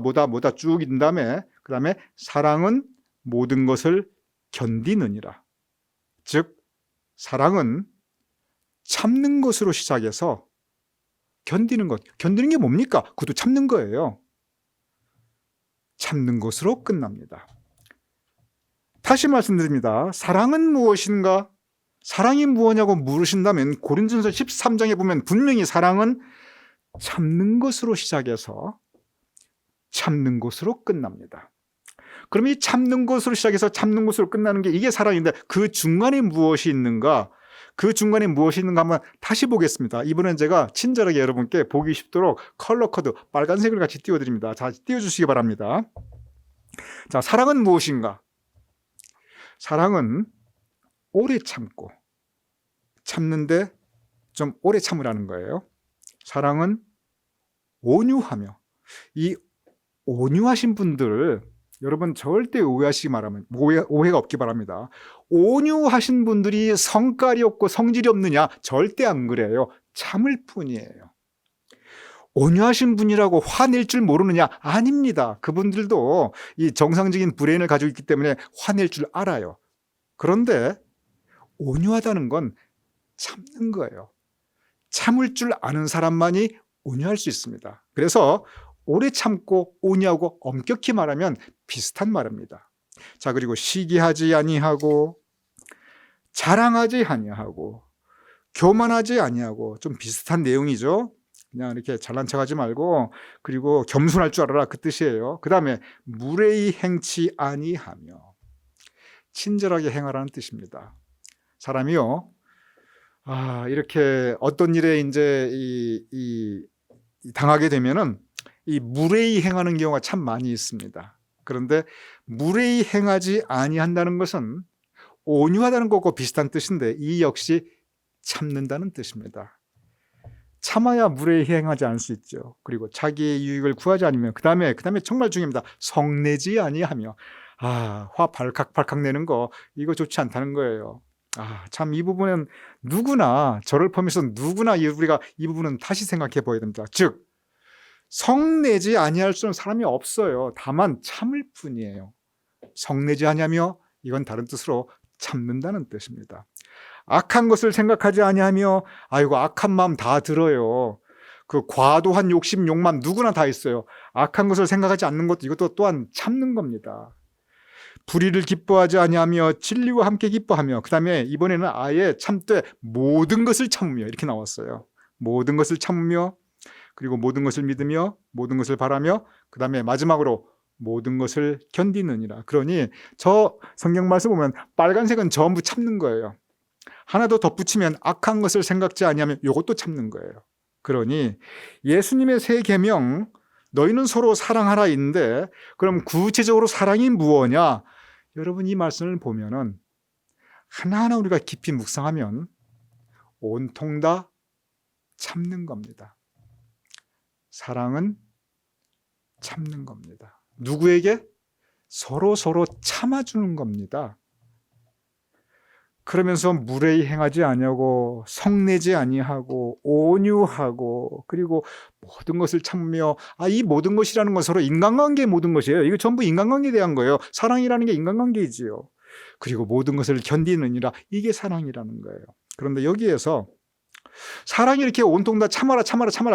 쭉 있는 다음에 그 다음에 사랑은 모든 것을 견디느니라. 즉 사랑은 참는 것으로 시작해서 견디는 게 뭡니까? 그것도 참는 거예요. 참는 것으로 끝납니다. 다시 말씀드립니다. 사랑은 무엇인가? 사랑이 무엇냐고 물으신다면 고린도전서 13장에 보면 분명히 사랑은 참는 것으로 시작해서 참는 것으로 끝납니다. 그럼 이 참는 것으로 시작해서 참는 것으로 끝나는 게 이게 사랑인데 그 중간에 무엇이 있는가? 한번 다시 보겠습니다. 이번엔 제가 친절하게 여러분께 보기 쉽도록 컬러 코드 빨간색을 같이 띄워드립니다. 자, 띄워주시기 바랍니다. 자, 사랑은 무엇인가? 사랑은 오래 참고, 참는데 좀 오래 참으라는 거예요. 사랑은 온유하며, 이 온유하신 분들, 여러분 절대 오해가 없기 바랍니다. 온유하신 분들이 성깔이 없고 성질이 없느냐? 절대 안 그래요. 참을 뿐이에요. 온유하신 분이라고 화낼 줄 모르느냐? 아닙니다. 그분들도 이 정상적인 브레인을 가지고 있기 때문에 화낼 줄 알아요. 그런데 온유하다는 건 참는 거예요. 참을 줄 아는 사람만이 온유할 수 있습니다. 그래서 오래 참고 온유하고 엄격히 말하면 비슷한 말입니다. 자, 그리고 시기하지 아니하고 자랑하지 아니하고 교만하지 아니하고 좀 비슷한 내용이죠. 그냥 이렇게 잘난 척하지 말고, 그리고 겸손할 줄 알아라, 그 뜻이에요. 그 다음에 무례히 행치 아니하며 친절하게 행하라는 뜻입니다. 사람이요, 이렇게 어떤 일에 이제 당하게 되면은 이 무례히 행하는 경우가 참 많이 있습니다. 그런데 무례히 행하지 아니한다는 것은 온유하다는 것과 비슷한 뜻인데, 이 역시 참는다는 뜻입니다. 참아야 무례히 행하지 않을 수 있죠. 그리고 자기의 유익을 구하지 않으면, 그 다음에 정말 중요합니다. 성내지 아니하며. 화 발칵발칵 내는 거, 이거 좋지 않다는 거예요. 참 이 부분은 누구나, 저를 포함해서 누구나 우리가 이 부분은 다시 생각해 보아야 됩니다. 즉, 성내지 아니할 수는 사람이 없어요. 다만 참을 뿐이에요. 성내지 아니하며, 이건 다른 뜻으로 참는다는 뜻입니다. 악한 것을 생각하지 아니하며, 악한 마음 다 들어요. 그 과도한 욕심, 욕망 누구나 다 있어요. 악한 것을 생각하지 않는 것도 이것도 또한 참는 겁니다. 불의를 기뻐하지 아니하며 진리와 함께 기뻐하며, 그 다음에 이번에는 아예 참되 모든 것을 참으며 이렇게 나왔어요. 모든 것을 참으며, 그리고 모든 것을 믿으며, 모든 것을 바라며, 그 다음에 마지막으로 모든 것을 견디느니라. 그러니 저 성경 말씀 보면 빨간색은 전부 참는 거예요. 하나 더 덧붙이면 악한 것을 생각지 아니하면 이것도 참는 거예요. 그러니 예수님의 세 계명, 너희는 서로 사랑하라인데, 그럼 구체적으로 사랑이 무엇이냐? 여러분, 이 말씀을 보면은 하나하나 우리가 깊이 묵상하면 온통 다 참는 겁니다. 사랑은 참는 겁니다. 누구에게? 서로 참아주는 겁니다. 그러면서 무례히 행하지 아니하고 성내지 아니하고 온유하고, 그리고 모든 것을 참으며, 이 모든 것이라는 건 서로 인간관계의 모든 것이에요. 이거 전부 인간관계에 대한 거예요. 사랑이라는 게 인간관계이지요. 그리고 모든 것을 견디느니라, 이게 사랑이라는 거예요. 그런데 여기에서 사랑이 이렇게 온통 다 참아라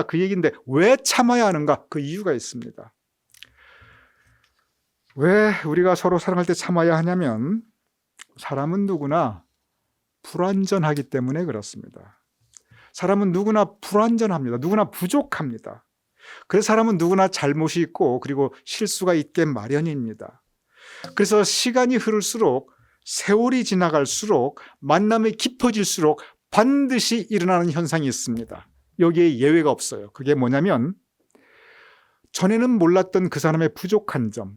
그 얘기인데, 왜 참아야 하는가? 그 이유가 있습니다. 왜 우리가 서로 사랑할 때 참아야 하냐면, 사람은 누구나 불완전하기 때문에 그렇습니다. 사람은 누구나 불완전합니다. 누구나 부족합니다. 그래서 사람은 누구나 잘못이 있고, 그리고 실수가 있게 마련입니다. 그래서 시간이 흐를수록, 세월이 지나갈수록, 만남이 깊어질수록 반드시 일어나는 현상이 있습니다. 여기에 예외가 없어요. 그게 뭐냐면, 전에는 몰랐던 그 사람의 부족한 점,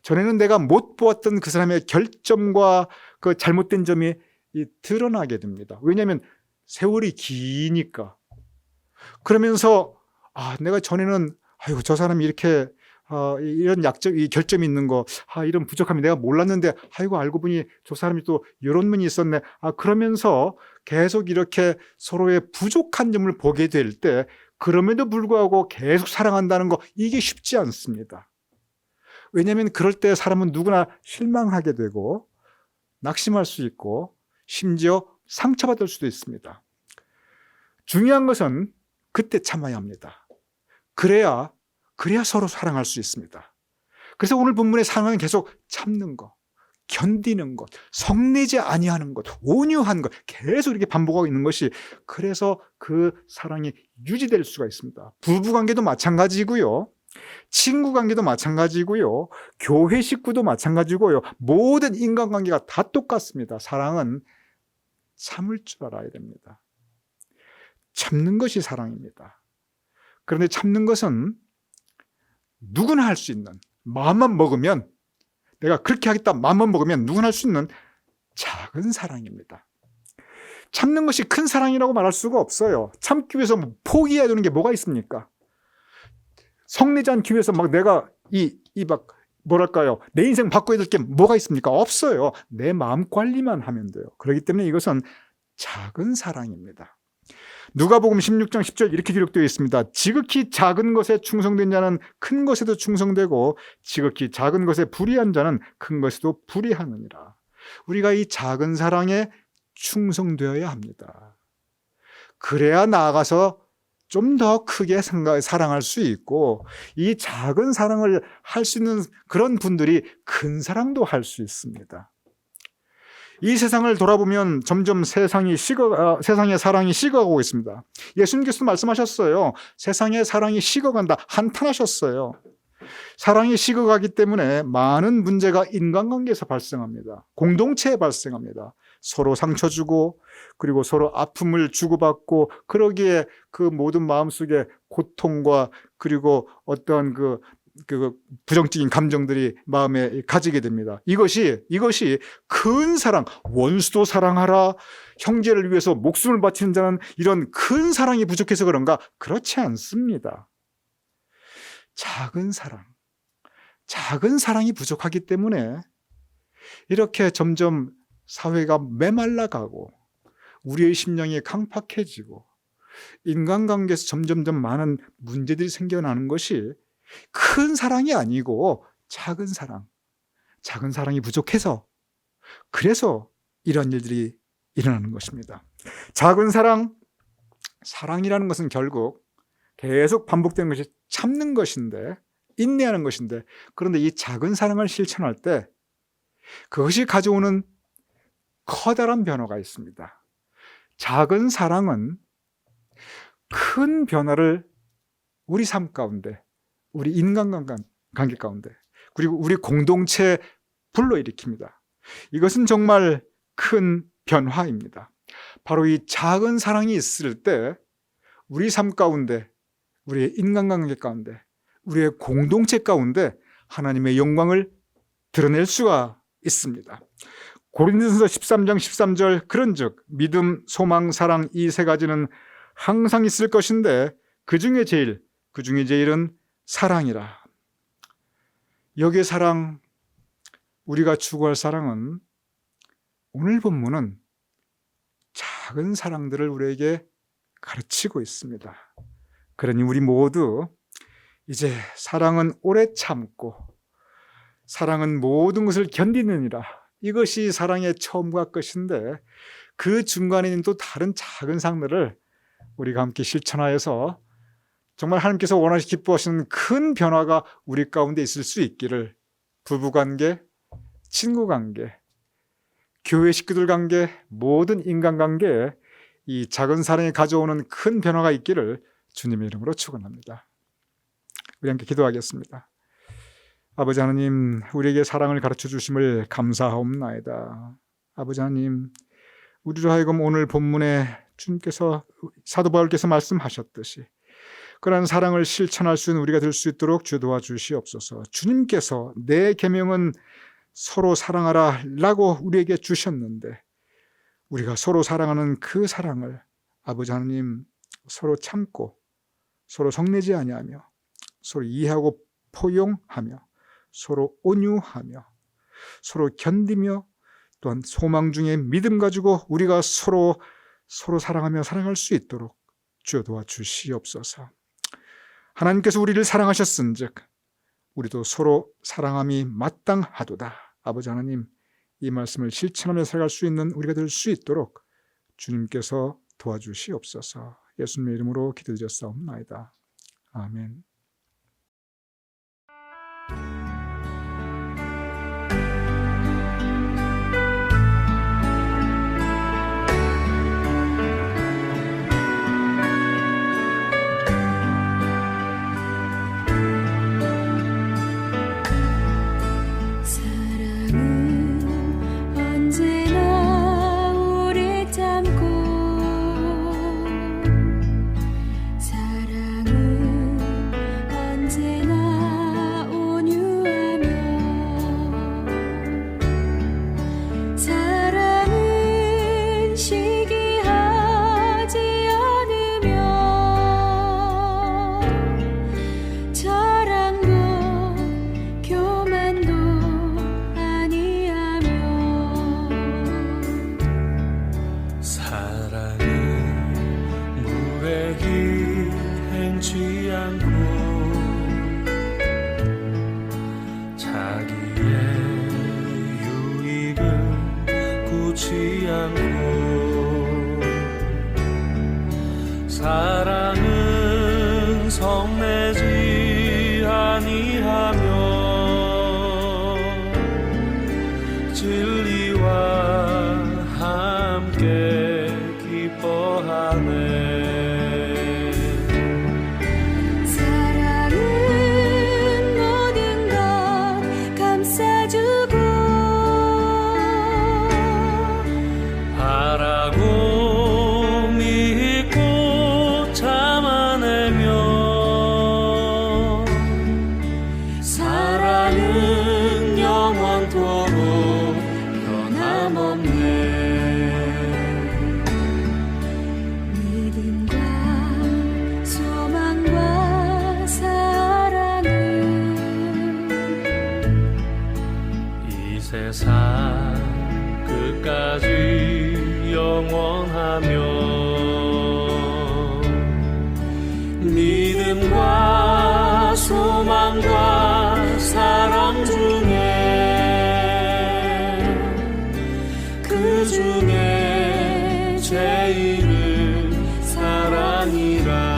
전에는 내가 못 보았던 그 사람의 결점과 그 잘못된 점이 드러나게 됩니다. 왜냐하면 세월이 기니까. 그러면서 내가 전에는 저 사람이 이렇게 이런 이 결점이 있는 거, 이런 부족함이 내가 몰랐는데, 알고 보니 저 사람이 또 이런 면이 있었네. 그러면서 계속 이렇게 서로의 부족한 점을 보게 될 때, 그럼에도 불구하고 계속 사랑한다는 거, 이게 쉽지 않습니다. 왜냐하면 그럴 때 사람은 누구나 실망하게 되고 낙심할 수 있고, 심지어 상처받을 수도 있습니다. 중요한 것은 그때 참아야 합니다. 그래야 서로 사랑할 수 있습니다. 그래서 오늘 본문의 사랑은 계속 참는 것, 견디는 것, 성내지 아니하는 것, 온유한 것, 계속 이렇게 반복하고 있는 것이, 그래서 그 사랑이 유지될 수가 있습니다. 부부관계도 마찬가지고요, 친구관계도 마찬가지고요, 교회 식구도 마찬가지고요, 모든 인간관계가 다 똑같습니다. 사랑은 참을 줄 알아야 됩니다. 참는 것이 사랑입니다. 그런데 참는 것은 누구나 할 수 있는, 마음만 먹으면, 내가 그렇게 하겠다 마음만 먹으면 누구나 할 수 있는 작은 사랑입니다. 참는 것이 큰 사랑이라고 말할 수가 없어요. 참기 위해서 포기해야 되는 게 뭐가 있습니까? 성내지 않기 위해서 막 내가 막 뭐랄까요? 내 인생 바꿔야 될 게 뭐가 있습니까? 없어요. 내 마음 관리만 하면 돼요. 그렇기 때문에 이것은 작은 사랑입니다. 누가복음 16장 10절 이렇게 기록되어 있습니다. 지극히 작은 것에 충성된 자는 큰 것에도 충성되고 지극히 작은 것에 불의한 자는 큰 것에도 불의하느니라. 우리가 이 작은 사랑에 충성되어야 합니다. 그래야 나아가서 좀 더 크게 사랑할 수 있고, 이 작은 사랑을 할 수 있는 그런 분들이 큰 사랑도 할 수 있습니다. 이 세상을 돌아보면 점점 세상의 사랑이 식어가고 있습니다. 예수님께서 말씀하셨어요. 세상의 사랑이 식어간다. 한탄하셨어요. 사랑이 식어가기 때문에 많은 문제가 인간관계에서 발생합니다. 공동체에 발생합니다. 서로 상처 주고, 그리고 서로 아픔을 주고받고, 그러기에 그 모든 마음속에 고통과 그리고 어떤 그 부정적인 감정들이 마음에 가지게 됩니다. 이것이 큰 사랑, 원수도 사랑하라, 형제를 위해서 목숨을 바치는 자는, 이런 큰 사랑이 부족해서 그런가? 그렇지 않습니다. 작은 사랑이 부족하기 때문에 이렇게 점점 사회가 메말라가고 우리의 심령이 강팍해지고 인간관계에서 점점점 많은 문제들이 생겨나는 것이 큰 사랑이 아니고 작은 사랑이 부족해서, 그래서 이런 일들이 일어나는 것입니다. 작은 사랑이라는 것은 결국 계속 반복되는 것이 참는 것인데, 인내하는 것인데, 그런데 이 작은 사랑을 실천할 때 그것이 가져오는 커다란 변화가 있습니다. 작은 사랑은 큰 변화를 우리 삶 가운데, 우리 인간관계 가운데, 그리고 우리 공동체에 불러일으킵니다. 이것은 정말 큰 변화입니다. 바로 이 작은 사랑이 있을 때 우리 삶 가운데, 우리의 인간관계 가운데, 우리의 공동체 가운데 하나님의 영광을 드러낼 수가 있습니다. 고린도전서 13장 13절, 그런즉 믿음, 소망, 사랑, 이 세 가지는 항상 있을 것인데 그 중에 제일은 사랑이라. 여기에 사랑, 우리가 추구할 사랑은, 오늘 본문은 작은 사랑들을 우리에게 가르치고 있습니다. 그러니 우리 모두 이제 사랑은 오래 참고, 사랑은 모든 것을 견디느니라, 이것이 사랑의 처음과 끝인데, 그 중간에 있는 또 다른 작은 사랑들을 우리가 함께 실천하여서 정말 하나님께서 원하시 기뻐하시는 큰 변화가 우리 가운데 있을 수 있기를, 부부관계, 친구관계, 교회 식구들 관계, 모든 인간관계에 이 작은 사랑이 가져오는 큰 변화가 있기를 주님의 이름으로 축원합니다. 우리 함께 기도하겠습니다. 아버지 하나님, 우리에게 사랑을 가르쳐 주심을 감사하옵나이다. 아버지 하나님, 우리로 하여금 오늘 본문에 주님께서, 사도 바울께서 말씀하셨듯이 그러한 사랑을 실천할 수 있는 우리가 될 수 있도록 주 도와주시옵소서. 주님께서 내 계명은 서로 사랑하라 라고 우리에게 주셨는데, 우리가 서로 사랑하는 그 사랑을 아버지 하나님 서로 참고, 서로 성내지 아니하며, 서로 이해하고 포용하며, 서로 온유하며, 서로 견디며, 또한 소망 중에 믿음 가지고 우리가 서로 사랑하며 살아갈 수 있도록 주여 도와주시옵소서. 하나님께서 우리를 사랑하셨은즉 우리도 서로 사랑함이 마땅하도다. 아버지 하나님, 이 말씀을 실천하며 살아갈 수 있는 우리가 될 수 있도록 주님께서 도와주시옵소서. 예수님의 이름으로 기도드렸사옵나이다. 아멘. 사랑은 않고 자기의 유익을 굳이 않고 사랑은 성내지 아니하며 진리와 함께 기뻐하네. 사랑은 모든 것 감싸주고 바라고 믿고 참아내며 사랑은 영원토록 변함없네. 믿음과 소망과 사랑은 이 세상 끝까지 영원하며 믿음과 소망과 사랑 중에 그 중에 제일은 사랑이라.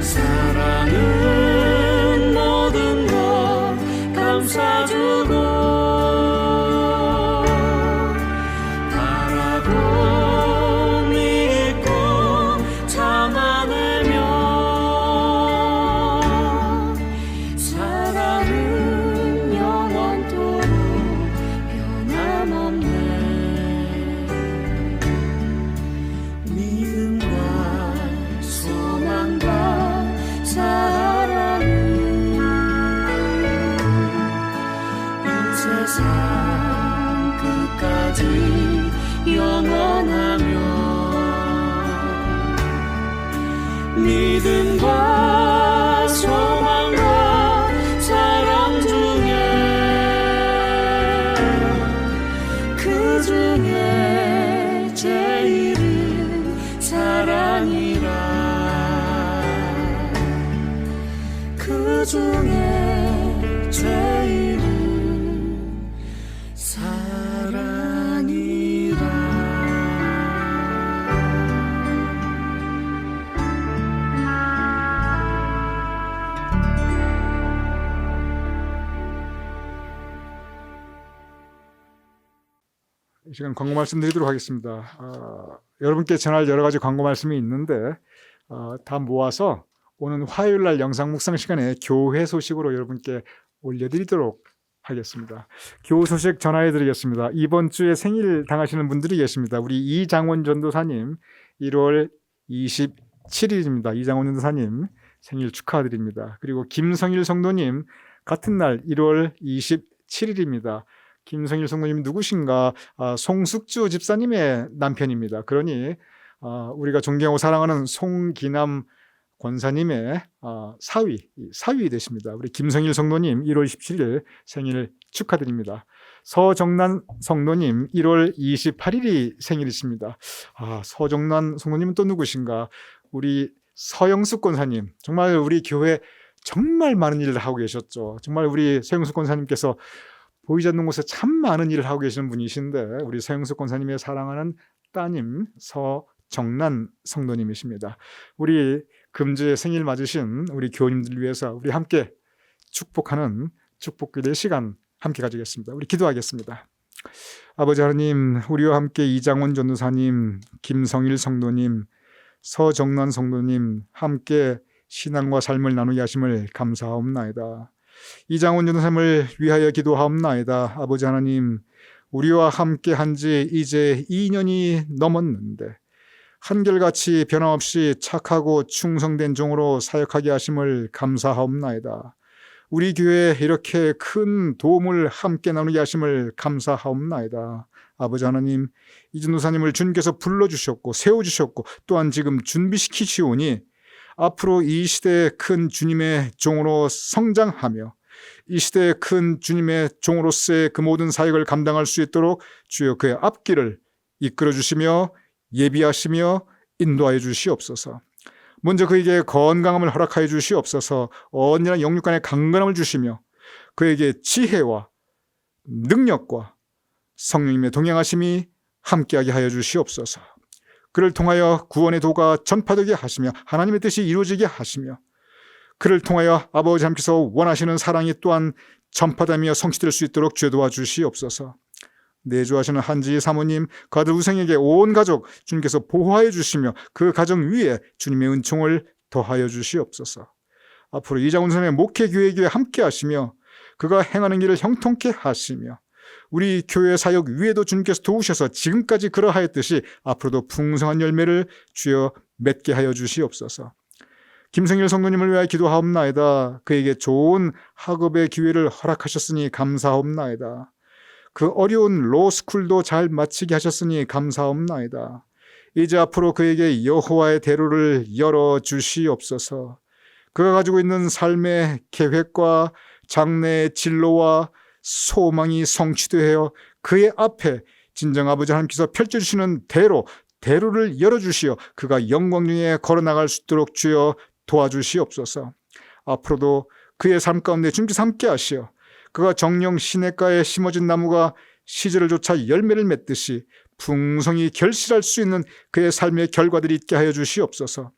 사랑은 모든 것 감싸주고 바라고 믿고 참아내며 사랑은 영원토록 변함없네. 믿음과 소망과 사랑은 이 세상 끝까지 영원하며 믿음과 소망과 사랑 중에 그 중에 제일은 사랑이라. 그 중에 제일은 사랑이라. 이 시간 광고 말씀드리도록 하겠습니다. 여러분께 전할 여러 가지 광고 말씀이 있는데 다 모아서 오는 화요일 날 영상 묵상 시간에 교회 소식으로 여러분께 올려드리도록 하겠습니다. 교회 소식 전화해드리겠습니다. 이번 주에 생일 당하시는 분들이 계십니다. 우리 이장원 전도사님 1월 27일입니다. 이장원 전도사님 생일 축하드립니다. 그리고 김성일 성도님 같은 날 1월 27일입니다. 김성일 성도님 누구신가? 송숙주 집사님의 남편입니다. 그러니 우리가 존경하고 사랑하는 송기남 권사님의 사위 되십니다. 우리 김성일 성도님 1월 27일 생일 축하드립니다. 서정란 성도님 1월 28일이 생일이십니다. 서정란 성도님은 또 누구신가? 우리 서영숙 권사님, 정말 우리 교회 정말 많은 일을 하고 계셨죠. 정말 우리 서영숙 권사님께서 보이지 않는 곳에 참 많은 일을 하고 계시는 분이신데 우리 서영숙 권사님의 사랑하는 따님 서정란 성도님이십니다. 우리 금주에 생일 맞으신 우리 교우님들 위해서 우리 함께 축복하는 축복기도의 시간 함께 가지겠습니다. 우리 기도하겠습니다. 아버지 하나님, 우리와 함께 이장원 전도사님, 김성일 성도님, 서정란 성도님 함께 신앙과 삶을 나누게 하심을 감사하옵나이다. 이장원 전도사님을 위하여 기도하옵나이다. 아버지 하나님, 우리와 함께 한 지 이제 2년이 넘었는데 한결같이 변함없이 착하고 충성된 종으로 사역하게 하심을 감사하옵나이다. 우리 교회에 이렇게 큰 도움을 함께 나누게 하심을 감사하옵나이다. 아버지 하나님, 이준호사님을 주님께서 불러주셨고 세워주셨고 또한 지금 준비시키시오니 앞으로 이 시대에 큰 주님의 종으로 성장하며 이 시대에 큰 주님의 종으로서의 그 모든 사역을 감당할 수 있도록 주여 그의 앞길을 이끌어 주시며 예비하시며 인도하여 주시옵소서. 먼저 그에게 건강함을 허락하여 주시옵소서. 언제나 영육간의 강건함을 주시며 그에게 지혜와 능력과 성령님의 동행하심이 함께하게 하여 주시옵소서. 그를 통하여 구원의 도가 전파되게 하시며 하나님의 뜻이 이루어지게 하시며 그를 통하여 아버지 하나님께서 원하시는 사랑이 또한 전파되며 성취될 수 있도록 주여 도와주시옵소서. 내주하시는 한지 사모님, 그 아들 우생에게 온 가족 주님께서 보호하여 주시며 그 가정 위에 주님의 은총을 더하여 주시옵소서. 앞으로 이장훈 선생의 목회교회에 함께 하시며 그가 행하는 길을 형통케 하시며 우리 교회 사역 위에도 주님께서 도우셔서 지금까지 그러하였듯이 앞으로도 풍성한 열매를 주여 맺게 하여 주시옵소서. 김성일 성도님을 위하여 기도하옵나이다. 그에게 좋은 학업의 기회를 허락하셨으니 감사하옵나이다. 그 어려운 로스쿨도 잘 마치게 하셨으니 감사옵나이다. 이제 앞으로 그에게 여호와의 대로를 열어주시옵소서. 그가 가지고 있는 삶의 계획과 장래의 진로와 소망이 성취되어 그의 앞에 진정 아버지 하나님께서 펼쳐주시는 대로를 열어주시어 그가 영광 중에 걸어나갈 수 있도록 주여 도와주시옵소서. 앞으로도 그의 삶 가운데 주님께서 함께 하시어 그가 정령 시냇가에 심어진 나무가 시절을 쫓아 열매를 맺듯이 풍성히 결실할 수 있는 그의 삶의 결과들이 있게 하여 주시옵소서.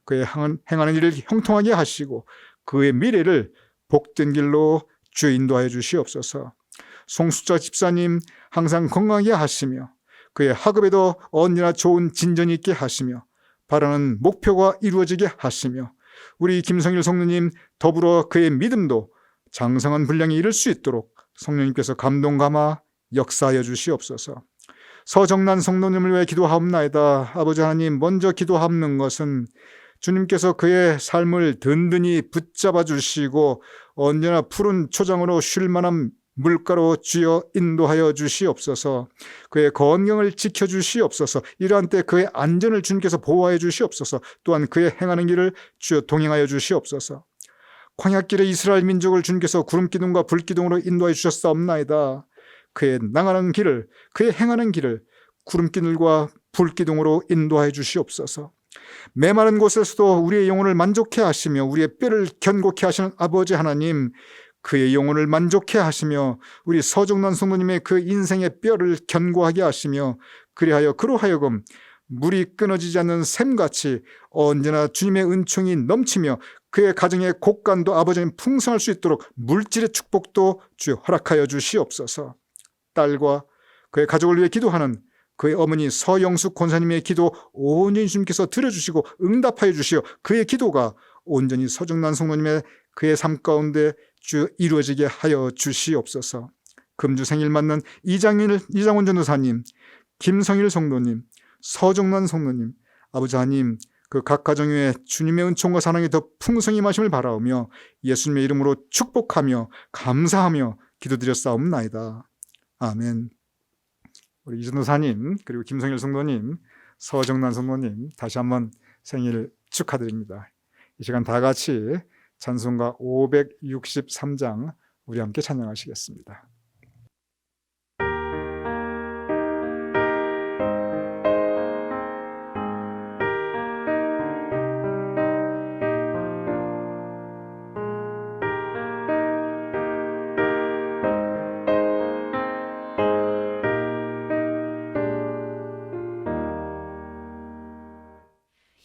그의 행하는 일을 형통하게 하시고 그의 미래를 복된 길로 주여 인도하여 주시옵소서. 송수자 집사님 항상 건강하게 하시며 그의 학업에도 언제나 좋은 진전이 있게 하시며 바라는 목표가 이루어지게 하시며 우리 김성일 성도님 더불어 그의 믿음도 장성한 분량에 이를 수 있도록 성령님께서 감동 감아 역사하여 주시옵소서. 서정난 성도님을 위해 기도하옵나이다. 아버지 하나님, 먼저 기도하옵는 것은 주님께서 그의 삶을 든든히 붙잡아 주시고 언제나 푸른 초장으로 쉴 만한 물가로 주여 인도하여 주시옵소서. 그의 건강을 지켜주시옵소서. 이러한 때 그의 안전을 주님께서 보호하여 주시옵소서. 또한 그의 행하는 길을 주여 동행하여 주시옵소서. 광야길에 이스라엘 민족을 주님께서 구름기둥과 불기둥으로 인도하여 주셨사옵나이다. 그의 나가는 길을, 그의 행하는 길을 구름기둥과 불기둥으로 인도하여 주시옵소서. 메마른 곳에서도 우리의 영혼을 만족해 하시며 우리의 뼈를 견고케 하시는 아버지 하나님, 그의 영혼을 만족해 하시며 우리 서정난 성도님의 그 인생의 뼈를 견고하게 하시며 그로 하여금 물이 끊어지지 않는 샘같이 언제나 주님의 은총이 넘치며 그의 가정의 곡간도 아버지님 풍성할 수 있도록 물질의 축복도 주여 허락하여 주시옵소서. 딸과 그의 가족을 위해 기도하는 그의 어머니 서영숙 권사님의 기도 온전히 주님께서 들어주시고 응답하여 주시어 그의 기도가 온전히 서정난 성도님의 그의 삶 가운데 주여 이루어지게 하여 주시옵소서. 금주 생일 맞는 이장원 전도사님, 김성일 성도님, 서정난 성도님, 아버지 하나님 그 각 가정 위에 주님의 은총과 사랑이 더 풍성히 마심을 바라오며 예수님의 이름으로 축복하며 감사하며 기도드렸사옵나이다. 아멘. 우리 이전도사님 그리고 김성일 성도님, 서정난 성도님 다시 한번 생일 축하드립니다. 이 시간 다 같이 찬송가 563장 우리 함께 찬양하시겠습니다.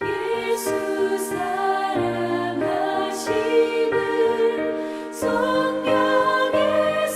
예수 사랑하시는 성령의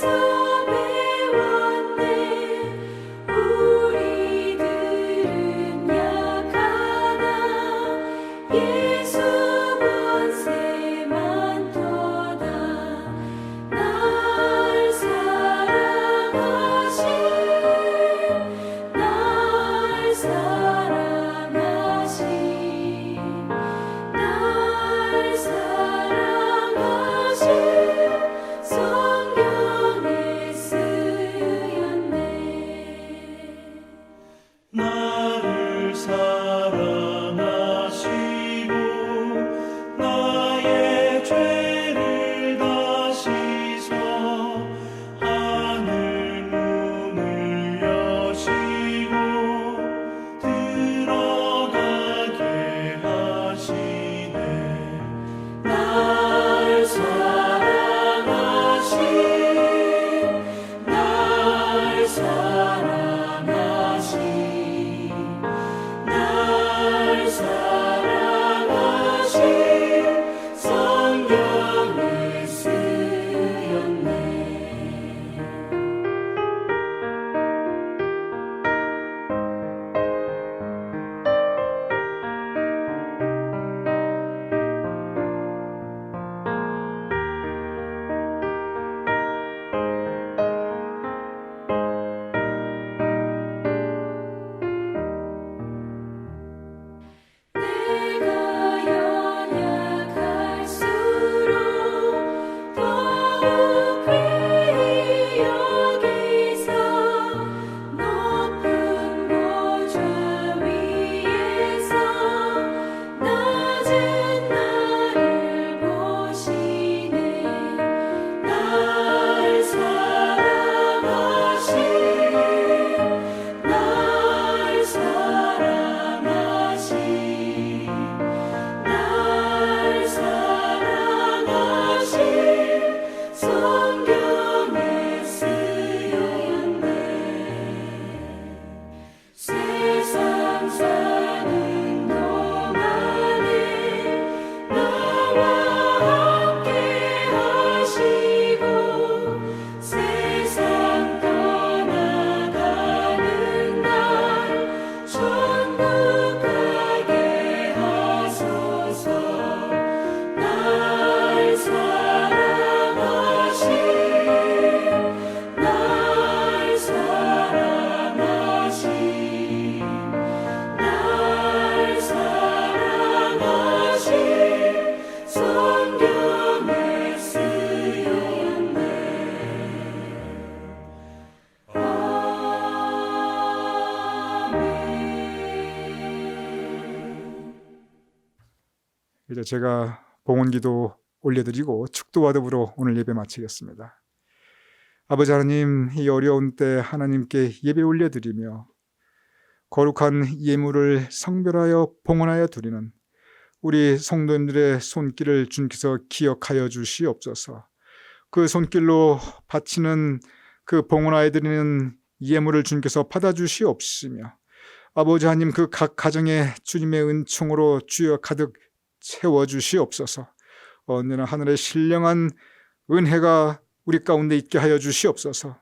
이제 제가 봉헌기도 올려드리고 축도와 더불어 오늘 예배 마치겠습니다. 아버지 하나님, 이 어려운 때 하나님께 예배 올려드리며 거룩한 예물을 성별하여 봉헌하여 드리는 우리 성도님들의 손길을 주님께서 기억하여 주시옵소서. 그 손길로 바치는 그 봉헌하여 드리는 예물을 주님께서 받아주시옵시며 아버지 하나님, 그 각 가정에 주님의 은총으로 주여 가득 채워주시옵소서. 언제나 하늘의 신령한 은혜가 우리 가운데 있게 하여 주시옵소서.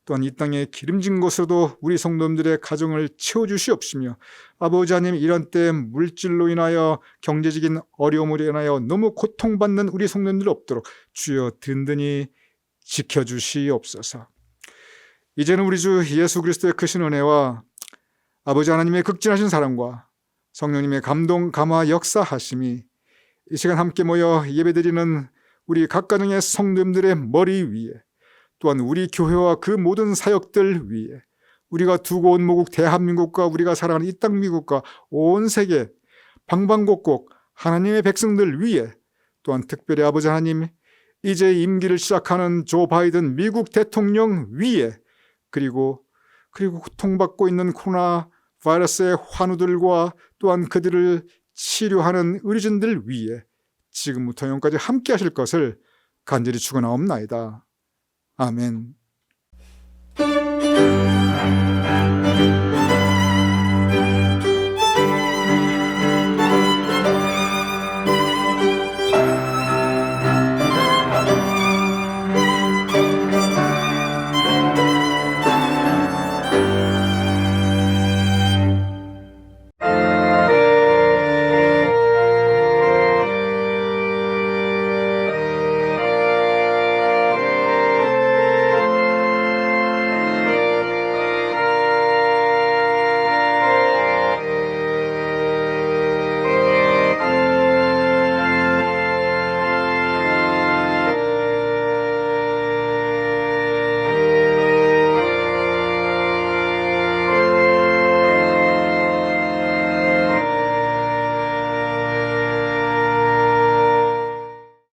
또한 이 땅의 기름진 곳으로도 우리 성도님들의 가정을 채워주시옵시며 아버지 하나님, 이런 때 물질로 인하여 경제적인 어려움으로 인하여 너무 고통받는 우리 성도님들 없도록 주여 든든히 지켜주시옵소서. 이제는 우리 주 예수 그리스도의 크신 은혜와 아버지 하나님의 극진하신 사랑과 성령님의 감동 감화 역사하심이 이 시간 함께 모여 예배드리는 우리 각 가정의 성도님들의 머리 위에, 또한 우리 교회와 그 모든 사역들 위에, 우리가 두고 온 모국 대한민국과 우리가 살아가는 이 땅 미국과 온 세계 방방곡곡 하나님의 백성들 위에, 또한 특별히 아버지 하나님, 이제 임기를 시작하는 조 바이든 미국 대통령 위에, 그리고 고통받고 있는 코로나 바이러스의 환우들과 또한 그들을 치료하는 의료진들 위에 지금부터 영까지 함께 하실 것을 간절히 축원하옵나이다. 아멘.